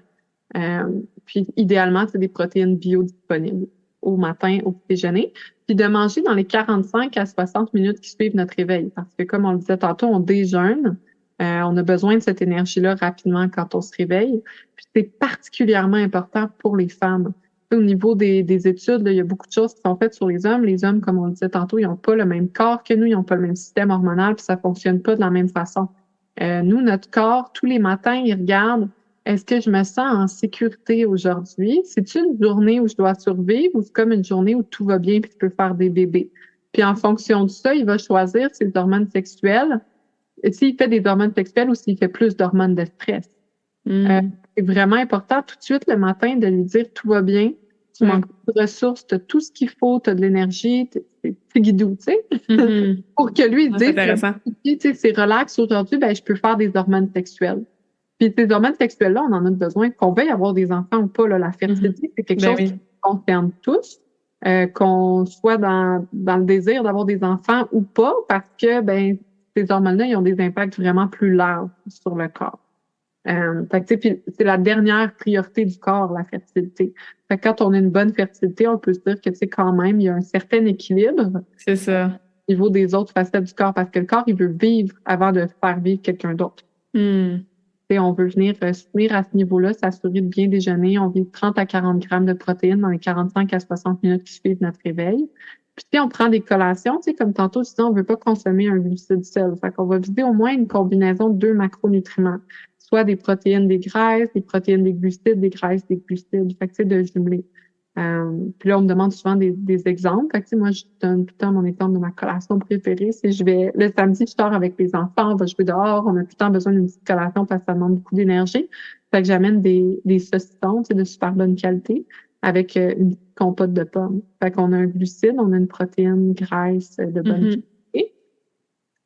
Puis idéalement, c'est des protéines biodisponibles au matin, au petit déjeuner. Puis de manger dans les 45 à 60 minutes qui suivent notre réveil. Parce que comme on le disait tantôt, on déjeune. On a besoin de cette énergie-là rapidement quand on se réveille. Puis c'est particulièrement important pour les femmes. Au niveau des études, là, il y a beaucoup de choses qui sont faites sur les hommes. Les hommes, comme on le disait tantôt, ils n'ont pas le même corps que nous, ils n'ont pas le même système hormonal, puis ça fonctionne pas de la même façon. Nous, notre corps, tous les matins, il regarde, est-ce que je me sens en sécurité aujourd'hui? C'est-tu une journée où je dois survivre ou c'est comme une journée où tout va bien puis tu peux faire des bébés? Puis en fonction de ça, il va choisir ses hormones sexuelles, s'il fait des hormones sexuelles ou s'il fait plus d'hormones de stress. C'est vraiment important tout de suite le matin de lui dire tout va bien, tu manques de ressources, tu as tout ce qu'il faut, tu as de l'énergie, c'est guidou, tu sais. Pour que lui dise, c'est relax aujourd'hui, ben je peux faire des hormones sexuelles. Puis ces hormones sexuelles-là, on en a besoin, qu'on veuille avoir des enfants ou pas, là, la fertilité, c'est quelque chose qui concerne tous, qu'on soit dans le désir d'avoir des enfants ou pas, parce que ces hormones-là, ils ont des impacts vraiment plus larges sur le corps. Fait que, puis c'est la dernière priorité du corps, la fertilité. Fait que quand on a une bonne fertilité, on peut se dire que, tu sais, quand même, il y a un certain équilibre. C'est ça. Au niveau des autres facettes du corps, parce que le corps, il veut vivre avant de faire vivre quelqu'un d'autre. On veut venir soutenir à ce niveau-là, s'assurer de bien déjeuner. On vit 30 à 40 grammes de protéines dans les 45 à 60 minutes qui suivent notre réveil. Puis si on prend des collations, tu sais, comme tantôt, je disais, on veut pas consommer un glucide seul. Fait qu'on va viser au moins une combinaison de 2 macronutriments. Soit des protéines, des graisses, des protéines, des glucides, des graisses, des glucides. Fait que c'est de jumeler. Puis là, on me demande souvent des exemples. Fait que, moi, je donne tout le temps mon exemple de ma collation préférée. C'est le samedi, je sors avec les enfants, on va jouer dehors, on a tout le temps besoin d'une petite collation parce que ça demande beaucoup d'énergie. Fait que j'amène des saucissons, de super bonne qualité avec une compote de pommes. Fait qu'on a un glucide, on a une protéine, graisse de bonne qualité.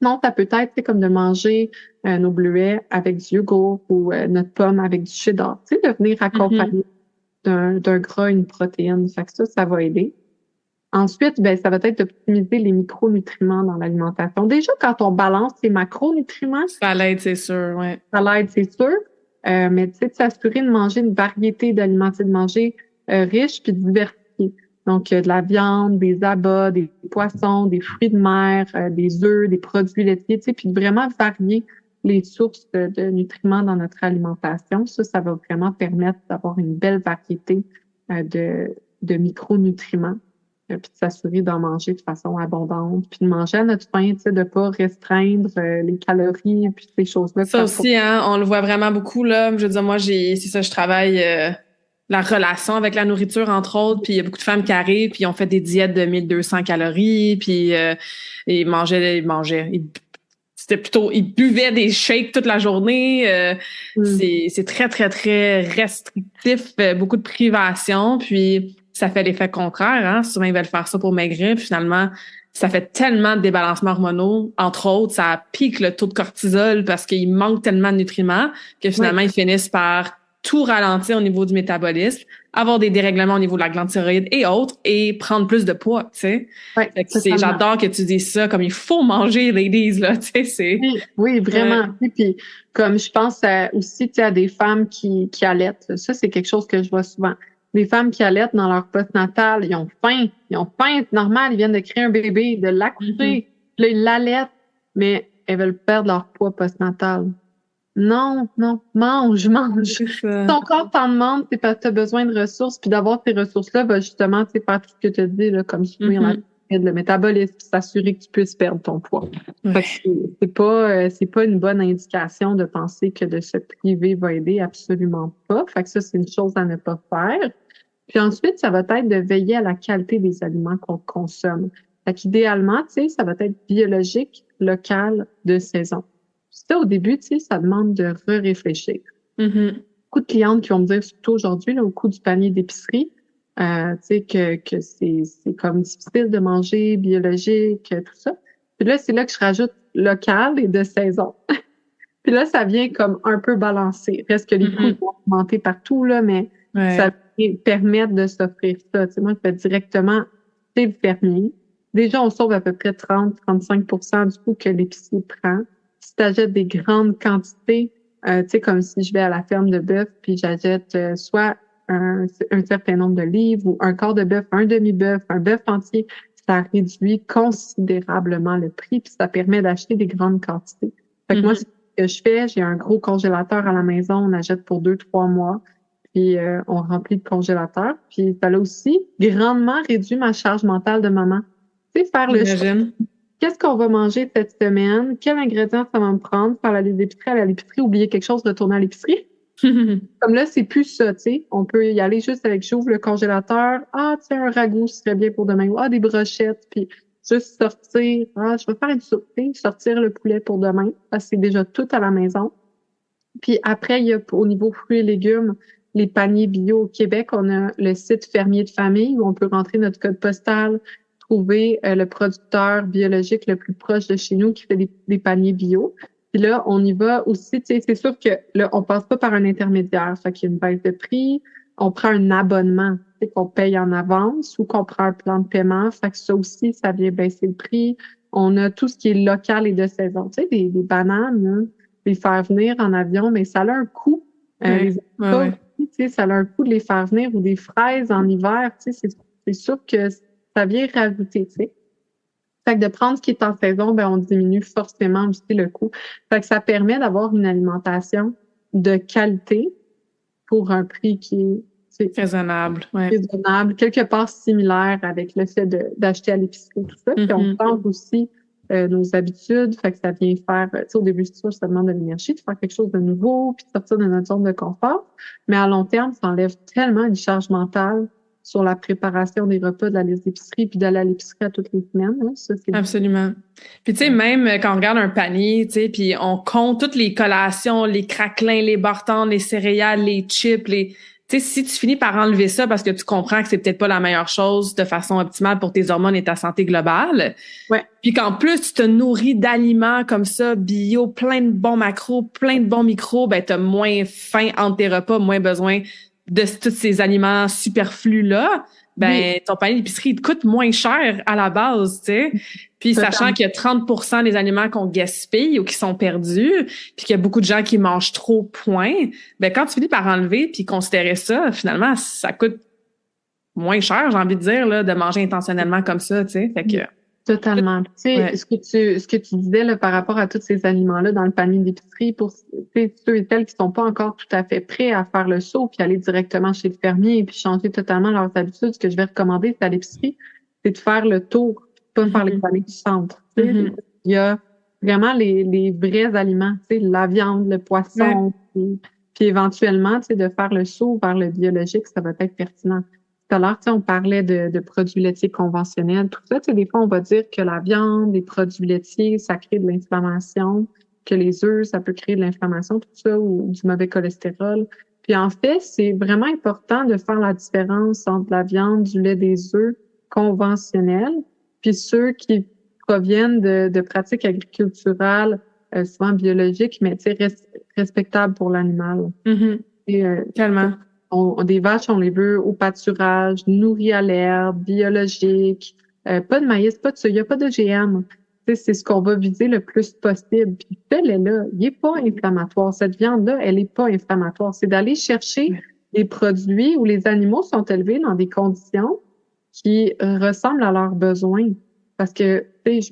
Non, ça peut être comme de manger nos bleuets avec du yogourt ou notre pomme avec du cheddar. Tu sais, de venir accompagner d'un gras, une protéine. Fait que ça va aider. Ensuite, ça va être d'optimiser les micronutriments dans l'alimentation. Déjà, quand on balance les macronutriments, ça l'aide, c'est sûr, ouais. Ça l'aide, c'est sûr. Mais tu sais, de s'assurer de manger une variété d'aliments, de manger riche puis diversifié. Donc, de la viande, des abats, des poissons, des fruits de mer, des œufs, des produits laitiers, tu sais, puis vraiment varier les sources de nutriments dans notre alimentation. Ça va vraiment permettre d'avoir une belle variété de micronutriments, puis de s'assurer d'en manger de façon abondante, puis de manger à notre faim, tu sais, de pas restreindre les calories, puis ces choses-là. Ça aussi, on le voit vraiment beaucoup, là. Je veux dire, moi, c'est ça, je travaille la relation avec la nourriture, entre autres, puis il y a beaucoup de femmes qui arrivent, puis ils ont fait des diètes de 1200 calories, puis ils buvaient des shakes toute la journée. C'est très, très, très restrictif, beaucoup de privation, puis ça fait l'effet contraire, hein. Souvent, ils veulent faire ça pour maigrir, puis finalement, ça fait tellement de débalancements hormonaux, entre autres, ça pique le taux de cortisol parce qu'il manque tellement de nutriments que finalement, ils finissent par tout ralentir au niveau du métabolisme, avoir des dérèglements au niveau de la glande thyroïde et autres, et prendre plus de poids, tu sais. J'adore que tu dises ça, comme il faut manger, ladies, là, tu sais, Oui, vraiment. Puis, comme je pense aussi, tu sais, à des femmes qui allaitent. Ça, c'est quelque chose que je vois souvent. Des femmes qui allaitent dans leur postnatal, ils ont faim, c'est normal, ils viennent de créer un bébé, de l'accoucher, là, ils l'allaitent, mais elles veulent perdre leur poids postnatal. Non, mange. Ton corps t'en demande, c'est parce que tu as besoin de ressources, puis d'avoir ces ressources-là va justement, tu sais, faire tout ce que tu as dit, là, comme soutenir le métabolisme, puis s'assurer que tu puisses perdre ton poids. C'est pas une bonne indication de penser que de se priver va aider, absolument pas. Fait que ça, c'est une chose à ne pas faire. Puis ensuite, ça va être de veiller à la qualité des aliments qu'on consomme. Fait qu'idéalement, tu sais, ça va être biologique, local, de saison. Ça, au début, tu sais, ça demande de réfléchir. Beaucoup de clientes qui vont me dire, surtout aujourd'hui, là, au coût du panier d'épicerie, tu sais, que c'est comme difficile de manger biologique, tout ça. Puis là, c'est là que je rajoute local et de saison. Puis là, ça vient comme un peu balancer. Reste que les coûts vont augmenter partout, là, mais ça permet de s'offrir ça. Tu sais, moi, je fais directement chez le fermier. Déjà, on sauve à peu près 30-35% du coût que l'épicerie prend. Si tu achètes des grandes quantités, tu sais, comme si je vais à la ferme de bœuf, puis j'achète soit un certain nombre de livres ou un quart de bœuf, un demi-bœuf, un bœuf entier, ça réduit considérablement le prix, puis ça permet d'acheter des grandes quantités. Fait que moi, ce que je fais, j'ai un gros congélateur à la maison, on achète pour 2-3 mois, puis on remplit le congélateur. Puis ça a aussi grandement réduit ma charge mentale de maman. Tu sais, faire le choix. Qu'est-ce qu'on va manger cette semaine? Quel ingrédient ça va me prendre? Faire la liste d'épicerie, aller à l'épicerie, oublier quelque chose, retourner à l'épicerie. Comme là, c'est plus ça, tu sais. On peut y aller juste avec, j'ouvre le congélateur. Ah, tiens, un ragoût, ce serait bien pour demain. Ah, des brochettes. Puis juste sortir. Ah, je vais faire une soupe. Sortir le poulet pour demain. Parce que c'est déjà tout à la maison. Puis après, il y a au niveau fruits et légumes, les paniers bio au Québec. On a le site Fermier de famille où on peut rentrer notre code postal, trouver le producteur biologique le plus proche de chez nous qui fait des paniers bio. Puis là, on y va aussi, tu sais, c'est sûr que là, on passe pas par un intermédiaire. Fait qu'il y a une baisse de prix. On prend un abonnement, tu sais, qu'on paye en avance ou qu'on prend un plan de paiement. Fait que ça aussi, ça vient baisser le prix. On a tout ce qui est local et de saison. Tu sais, des bananes, là, les faire venir en avion, mais ça a un coût. Les avocats aussi, tu sais, ça a un coût de les faire venir ou des fraises en hiver, tu sais, c'est sûr que ça vient rajouter, tu sais. Fait que de prendre ce qui est en saison, ben on diminue forcément aussi le coût. Fait que ça permet d'avoir une alimentation de qualité pour un prix qui est raisonnable, raisonnable, quelque part similaire avec le fait d'acheter à l'épicerie, tout ça. Puis on change aussi nos habitudes, fait que ça vient faire, tu sais, au début, c'est sûr, ça demande de l'énergie, de faire quelque chose de nouveau, puis de sortir de notre zone de confort. Mais à long terme, ça enlève tellement une charge mentale sur la préparation des repas de la liste d'épicerie, puis d'aller à l'épicerie à toutes les semaines. Là. Ça, c'est absolument. Puis tu sais, même quand on regarde un panier, tu sais, puis on compte toutes les collations, les craquelins, les bartons, les céréales, les chips, tu sais, si tu finis par enlever ça parce que tu comprends que c'est peut-être pas la meilleure chose de façon optimale pour tes hormones et ta santé globale, puis qu'en plus tu te nourris d'aliments comme ça, bio, plein de bons macros, plein de bons micros, ben t'as moins faim entre tes repas, moins besoin de tous ces aliments superflus-là, ben ton panier d'épicerie il te coûte moins cher à la base, tu sais. Puis sachant qu'il y a 30% des aliments qu'on gaspille ou qui sont perdus, puis qu'il y a beaucoup de gens qui mangent trop point, ben quand tu finis par enlever puis considérer ça, finalement, ça coûte moins cher, j'ai envie de dire, là, de manger intentionnellement comme ça, tu sais. Fait que totalement. Tu sais, ce que tu disais là, par rapport à tous ces aliments-là dans le panier d'épicerie, pour ceux et celles qui sont pas encore tout à fait prêts à faire le saut puis aller directement chez le fermier et puis changer totalement leurs habitudes, ce que je vais recommander, c'est à l'épicerie, c'est de faire le tour, pas faire les paniers du centre. Tu sais. Il y a vraiment les vrais aliments, tu sais, la viande, le poisson, puis éventuellement, tu sais, de faire le saut vers le biologique, ça va être pertinent. Tout à l'heure, on parlait de produits laitiers conventionnels, tout ça. Des fois, on va dire que la viande, les produits laitiers, ça crée de l'inflammation, que les œufs, ça peut créer de l'inflammation, tout ça, ou du mauvais cholestérol. Puis en fait, c'est vraiment important de faire la différence entre la viande, du lait, des œufs conventionnels, puis ceux qui proviennent de pratiques agriculturales, souvent biologiques, mais respectables pour l'animal. Tellement. Des vaches, on les veut au pâturage, nourries à l'herbe, biologique, pas de maïs, pas de soya, pas de GM. C'est ce qu'on va viser le plus possible. Puis ce lait-là, il est pas inflammatoire. Cette viande-là, elle est pas inflammatoire. C'est d'aller chercher des produits où les animaux sont élevés dans des conditions qui ressemblent à leurs besoins. Parce que,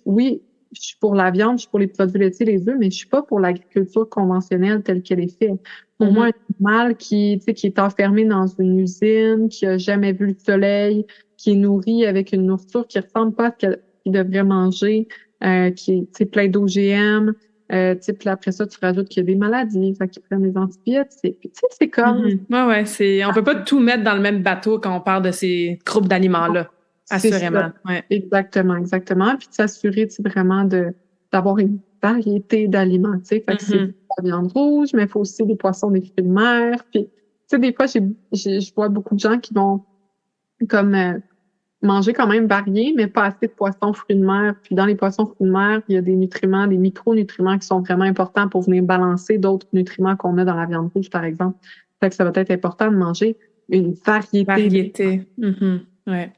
oui, je suis pour la viande, je suis pour les produits laitiers, les œufs, mais je suis pas pour l'agriculture conventionnelle telle qu'elle est faite. Pour moi, un animal qui est enfermé dans une usine, qui a jamais vu le soleil, qui est nourri avec une nourriture qui ressemble pas à ce qu'il devrait manger, qui est plein d'OGM, puis après ça, tu rajoutes qu'il y a des maladies, fait qu'ils prennent des antibiotiques. Puis, c'est comme... on peut pas tout mettre dans le même bateau quand on parle de ces groupes d'aliments-là. Assurément. Ouais. Exactement. Puis de s'assurer vraiment d'avoir une variété d'aliments. Fait que c'est de la viande rouge, mais il faut aussi des poissons, des fruits de mer. Puis, des fois, je vois beaucoup de gens qui vont comme manger quand même varié, mais pas assez de poissons, fruits de mer. Puis dans les poissons, fruits de mer, il y a des nutriments, des micronutriments qui sont vraiment importants pour venir balancer d'autres nutriments qu'on a dans la viande rouge, par exemple. Fait que ça va être important de manger une variété. Ouais.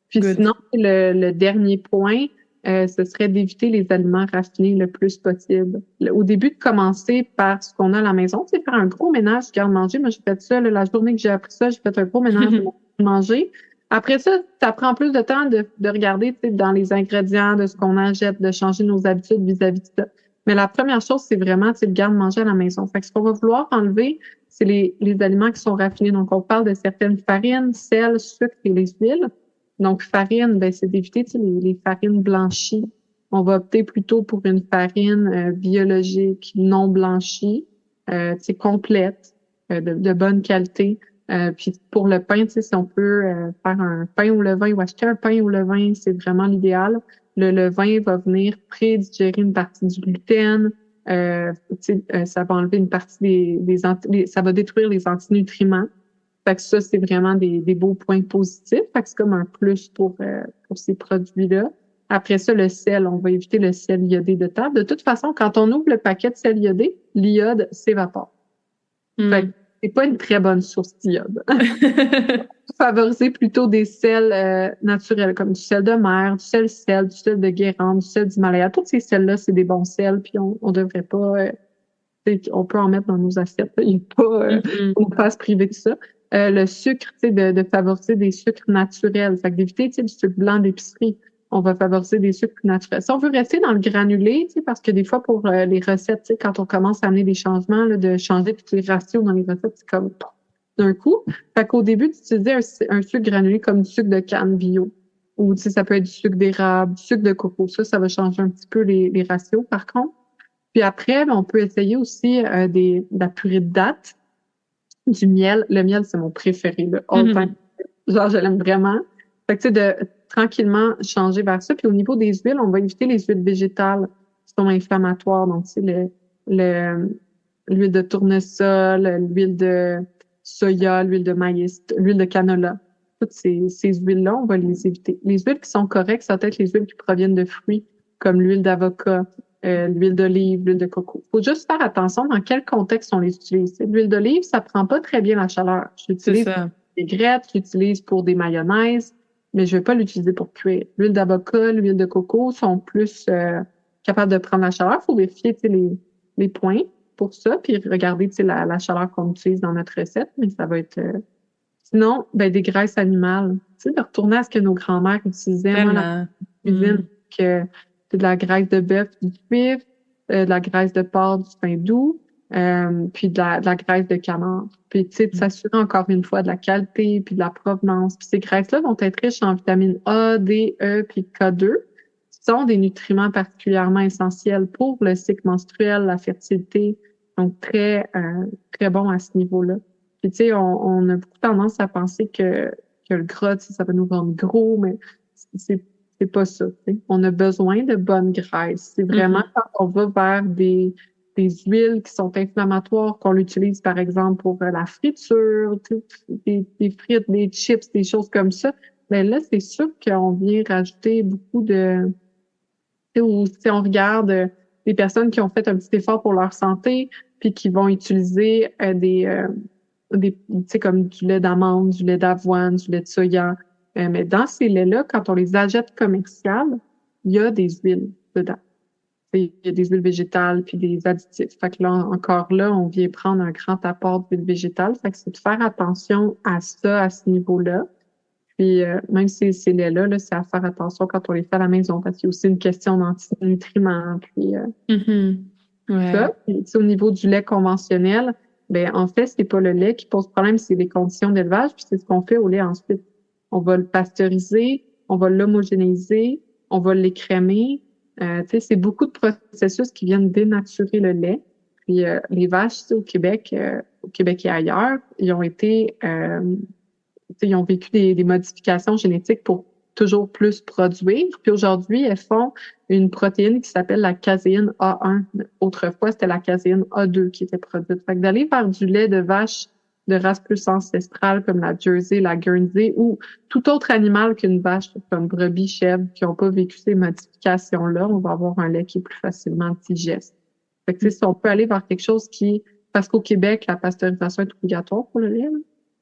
Puis Good. sinon, le dernier point, ce serait d'éviter les aliments raffinés le plus possible. Au début, de commencer par ce qu'on a à la maison, c'est faire un gros ménage du garde-manger. Moi, j'ai fait ça, là, la journée que j'ai appris ça, j'ai fait un gros ménage de mon manger. Après ça, ça prend plus de temps de regarder, tu sais, dans les ingrédients, de ce qu'on achète, de changer nos habitudes vis-à-vis de ça. Mais la première chose, c'est vraiment, tu sais, le garde-manger à la maison. Fait que ce qu'on va vouloir enlever, c'est les aliments qui sont raffinés. Donc, on parle de certaines farines, sel, sucre et les huiles. Donc, farine, ben, c'est d'éviter, tu sais, les farines blanchies. On va opter plutôt pour une farine biologique, non blanchie, tu sais, complète, de bonne qualité. Puis pour le pain, tu sais, si on peut faire un pain au levain ou acheter un pain au levain, c'est vraiment l'idéal. Le levain va venir prédigérer une partie du gluten. Ça va enlever une partie ça va détruire les antinutriments. Fait que ça, c'est vraiment des beaux points positifs. Fait que c'est comme un plus pour ces produits-là. Après ça, le sel, on va éviter le sel iodé de table. De toute façon, quand on ouvre le paquet de sel iodé, l'iode s'évapore. Fait que c'est pas une très bonne source d'iode. Favoriser plutôt des sels naturels, comme du sel de mer, du sel de Guérande, du sel d'Himalaya. Tous ces sels-là, c'est des bons sels, puis on devrait pas... on peut en mettre dans nos assiettes. Il n'y a pas... on ne peut pas se priver de ça. Le sucre, tu sais, de favoriser des sucres naturels. Fait que d'éviter, tu sais, du sucre blanc d'épicerie. On va favoriser des sucres naturels. Si on veut rester dans le granulé, tu sais, parce que des fois, pour les recettes, tu sais, quand on commence à amener des changements, là, de changer tous les ratios dans les recettes, c'est comme d'un coup. Fait qu'au début, d'utiliser un sucre granulé comme du sucre de canne bio. Ou, tu sais, ça peut être du sucre d'érable, du sucre de coco. Ça va changer un petit peu les ratios, par contre. Puis après, on peut essayer aussi de la purée de dattes, du miel. Le miel, c'est mon préféré, le all time. Genre, je l'aime vraiment. Fait que, tu sais, de tranquillement changer vers ça. Puis au niveau des huiles, on va éviter les huiles végétales qui sont inflammatoires. Donc, tu sais, l'huile de tournesol, l'huile de soya, l'huile de maïs, l'huile de canola. Toutes ces huiles-là, on va les éviter. Les huiles qui sont correctes, ça va être les huiles qui proviennent de fruits, comme l'huile d'avocat, l'huile d'olive, l'huile de coco. Faut juste faire attention dans quel contexte on les utilise. L'huile d'olive, ça prend pas très bien la chaleur. Je l'utilise pour des grettes, je l'utilise pour des mayonnaises, mais je vais pas l'utiliser pour cuire. L'huile d'avocat, l'huile de coco sont plus capables de prendre la chaleur. Faut vérifier, tu sais, les points pour ça, puis regarder, tu sais, la chaleur qu'on utilise dans notre recette, mais ça va être... Sinon, ben, des graisses animales. Tu sais, de retourner à ce que nos grands-mères utilisaient. Moi, la cuisine, que c'est de la graisse de bœuf, du cuivre, de la graisse de porc, du pain doux, puis de la graisse de canard. Puis, tu sais, de s'assurer encore une fois de la qualité, puis de la provenance. Puis ces graisses-là vont être riches en vitamines A, D, E, puis K2, qui sont des nutriments particulièrement essentiels pour le cycle menstruel, la fertilité. Donc, très bon à ce niveau-là. Puis, tu sais, on a beaucoup tendance à penser que le gras, ça va nous rendre gros, mais c'est pas ça. T'sais. On a besoin de bonnes graisses. C'est vraiment quand on va vers des huiles qui sont inflammatoires, qu'on l'utilise par exemple pour la friture, des frites, des chips, des choses comme ça. Mais là, c'est sûr qu'on vient rajouter beaucoup de... Ou si on regarde des personnes qui ont fait un petit effort pour leur santé, puis qui vont utiliser tu sais, comme du lait d'amande, du lait d'avoine, du lait de soya. Mais dans ces laits-là, quand on les achète commerciales, il y a des huiles dedans. Il y a des huiles végétales puis des additifs. Fait que là, encore là, on vient prendre un grand apport d'huile végétale. Fait que c'est de faire attention à ça, à ce niveau-là. Puis même ces laits-là, là, c'est à faire attention quand on les fait à la maison parce qu'il y a aussi une question d'antinutriments. Puis ça. Puis, au niveau du lait conventionnel, ben en fait, c'est pas le lait qui pose problème, c'est les conditions d'élevage, puis c'est ce qu'on fait au lait ensuite. On va le pasteuriser, on va l'homogénéiser, on va l'écrémer. Tu sais, c'est beaucoup de processus qui viennent dénaturer le lait. Puis les vaches, tu sais, au Québec et ailleurs, ils ont été, ils ont vécu des modifications génétiques pour toujours plus produire. Puis aujourd'hui, elles font une protéine qui s'appelle la caséine A1. Autrefois, c'était la caséine A2 qui était produite. Fait que d'aller vers du lait de vache de race plus ancestrale comme la Jersey, la Guernsey ou tout autre animal qu'une vache comme brebis, chèvre qui n'ont pas vécu ces modifications-là, on va avoir un lait qui est plus facilement digeste. Fait que, si on peut aller vers quelque chose parce qu'au Québec, la pasteurisation est obligatoire pour le lait, là.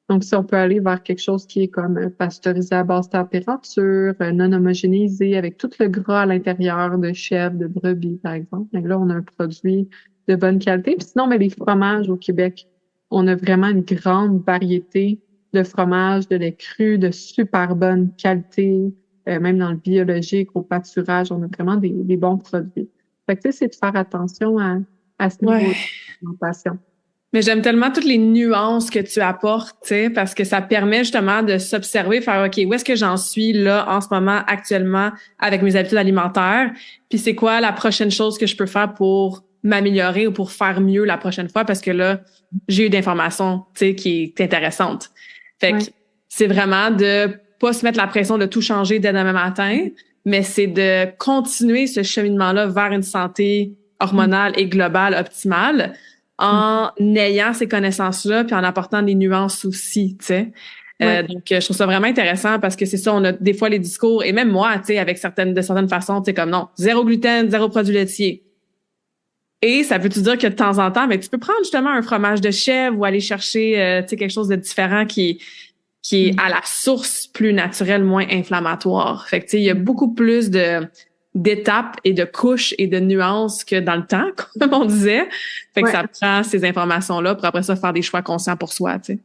Donc, si on peut aller vers quelque chose qui est comme pasteurisé à basse température, non homogénéisé, avec tout le gras à l'intérieur de chèvre, de brebis, par exemple. Donc là, on a un produit de bonne qualité. Puis sinon, mais les fromages au Québec, on a vraiment une grande variété de fromages, de lait cru, de super bonne qualité, même dans le biologique, au pâturage, on a vraiment des bons produits. Fait que, tu sais, c'est de faire attention à ce niveau Ouais. d'alimentation. Mais j'aime tellement toutes les nuances que tu apportes, tu sais, parce que ça permet justement de s'observer, faire OK, où est-ce que j'en suis là en ce moment actuellement avec mes habitudes alimentaires, puis c'est quoi la prochaine chose que je peux faire pour m'améliorer ou pour faire mieux la prochaine fois parce que là, j'ai eu d'informations, tu sais, qui est intéressante. Fait que Ouais. c'est vraiment de pas se mettre la pression de tout changer dès demain matin, mais c'est de continuer ce cheminement-là vers une santé hormonale et globale optimale en ayant ces connaissances-là puis en apportant des nuances aussi, tu sais. Ouais. Donc, je trouve ça vraiment intéressant parce que c'est ça, on a des fois les discours, et même moi, tu sais, avec de certaines façons, tu sais, comme non, zéro gluten, zéro produit laitier. Et ça veut-tu dire que de temps en temps, mais tu peux prendre justement un fromage de chèvre ou aller chercher, tu sais, quelque chose de différent qui est à la source plus naturel, moins inflammatoire. Fait que, tu sais, il y a beaucoup plus d'étapes et de couches et de nuances que dans le temps, comme on disait. Fait que Ouais. ça prend ces informations-là pour après ça faire des choix conscients pour soi, tu sais.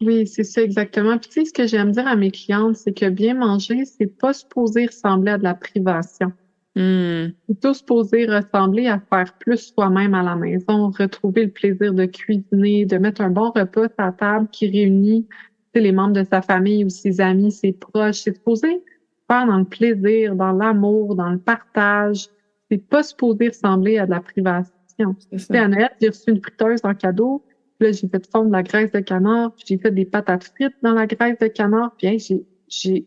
Oui, c'est ça exactement. Puis tu sais, ce que j'aime dire à mes clientes, c'est que bien manger, c'est pas supposé ressembler à de la privation. Hmm. C'est plutôt supposé ressembler à faire plus soi-même à la maison, retrouver le plaisir de cuisiner, de mettre un bon repas à la table qui réunit tu sais, les membres de sa famille ou ses amis, ses proches. C'est supposé faire dans le plaisir, dans l'amour, dans le partage. C'est pas supposé ressembler à de la privation. C'est Tu ça. sais, à Noël, j'ai reçu une friteuse en cadeau. Puis là, j'ai fait fondre de la graisse de canard, puis j'ai fait des patates frites dans la graisse de canard. Puis hey, j'ai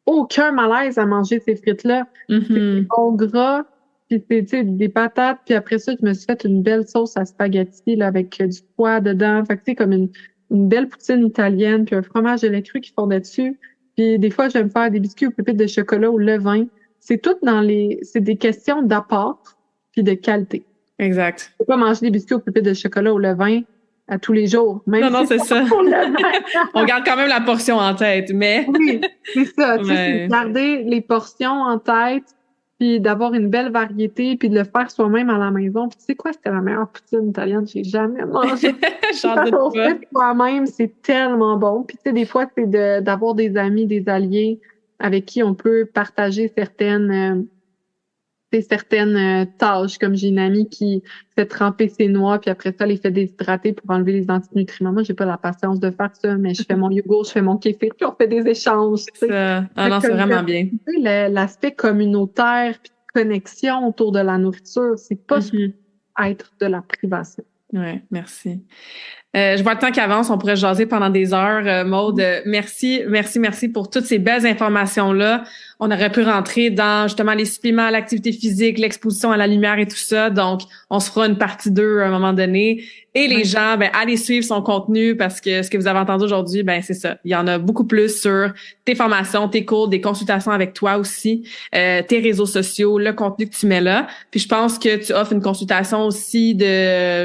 aucun malaise à manger ces frites-là. C'est des Mhm. bons gras, puis c'est, tu sais, des patates. Puis après ça, je me suis fait une belle sauce à spaghetti là, avec du pois dedans. Fait que c'est comme une belle poutine italienne, puis un fromage de lait cru qui fondait dessus. Puis des fois, je vais me faire des biscuits aux pépites de chocolat au levain. C'est tout c'est des questions d'apport puis de qualité. Exact. Je peux pas manger des biscuits aux pépites de chocolat au levain à tous les jours, même Non, non, si c'est c'est ça. pas au levain. On garde quand même la portion en tête, mais Oui, c'est ça. Tu sais, c'est ouais. de garder les portions en tête, puis d'avoir une belle variété, puis de le faire soi-même à la maison. Puis tu sais quoi, c'était la meilleure poutine italienne que j'ai jamais mangée. J'en Quand doute on pas. fait soi-même, c'est tellement bon. Puis tu sais, des fois, c'est d'avoir des amis, des alliés avec qui on peut partager certaines tâches, comme j'ai une amie qui fait tremper ses noix, puis après ça, les fait déshydrater pour enlever les antinutriments. Moi, j'ai pas la patience de faire ça, mais je fais mon yogourt, je fais mon kéfir, puis on fait des échanges, tu sais. Ça. Ah Fait non, que, c'est vraiment bien. tu sais, l'aspect communautaire, puis de connexion autour de la nourriture, c'est pas Mhm. être de la privation. Ouais, merci. Je vois le temps qui avance, on pourrait jaser pendant des heures. Maude, merci pour toutes ces belles informations-là. On aurait pu rentrer dans justement les suppléments, l'activité physique, l'exposition à la lumière et tout ça. Donc, on se fera une partie 2 à un moment donné. Et les Ouais. gens, ben, allez suivre son contenu parce que ce que vous avez entendu aujourd'hui, ben, c'est ça. Il y en a beaucoup plus sur tes formations, tes cours, des consultations avec toi aussi, tes réseaux sociaux, le contenu que tu mets là. Puis je pense que tu offres une consultation aussi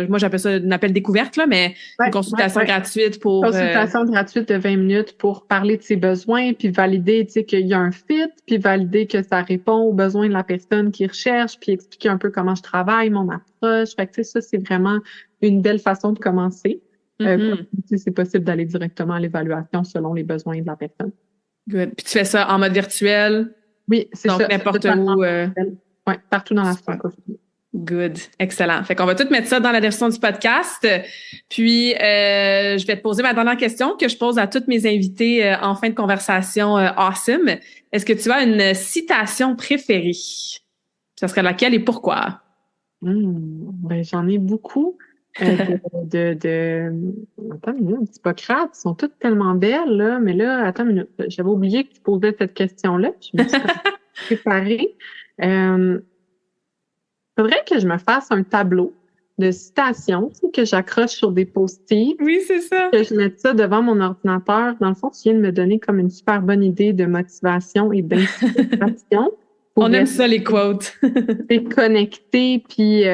moi j'appelle ça un appel découverte, là, mais une consultation Ouais. gratuite pour... Consultation gratuite de 20 minutes pour parler de ses besoins, puis valider, tu sais, qu'il y a un fit, puis valider que ça répond aux besoins de la personne qui recherche, puis expliquer un peu comment je travaille, mon approche. Fait que, tu sais, ça, c'est vraiment une belle façon de commencer. Mhm. C'est possible d'aller directement à l'évaluation selon les besoins de la personne. Good. Puis tu fais ça en mode virtuel, Oui, c'est donc ça. n'importe Totalement où. virtuel. Ouais, partout dans la Super. francophonie. Good. Excellent. Fait qu'on va tout mettre ça dans la description du podcast. Puis, je vais te poser ma dernière question que je pose à toutes mes invités en fin de conversation awesome. Est-ce que tu as une citation préférée? Ça serait laquelle et pourquoi? Ben, j'en ai beaucoup. Attends une minute, Hippocrate, ils sont toutes tellement belles, là. Mais là, attends une minute. J'avais oublié que tu posais cette question-là. Je me suis préparée. Faudrait que je me fasse un tableau de citations, tu sais, que j'accroche sur des post-it, Oui, c'est ça. que je mette ça devant mon ordinateur. Dans le fond, tu viens de me donner comme une super bonne idée de motivation et d'inspiration pour On aime ça, les quotes. rester connecté, puis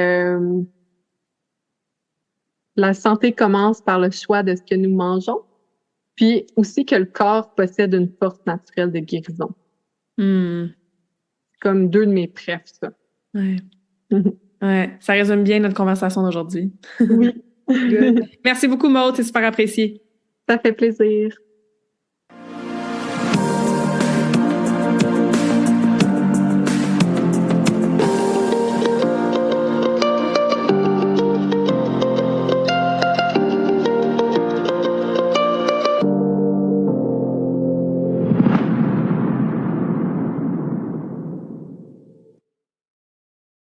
la santé commence par le choix de ce que nous mangeons. Puis aussi que le corps possède une force naturelle de guérison. Comme deux de mes prefs, ça. Ouais. Ouais, ça résume bien notre conversation d'aujourd'hui. Oui. Good. Merci beaucoup, Maud, c'est super apprécié. Ça fait plaisir.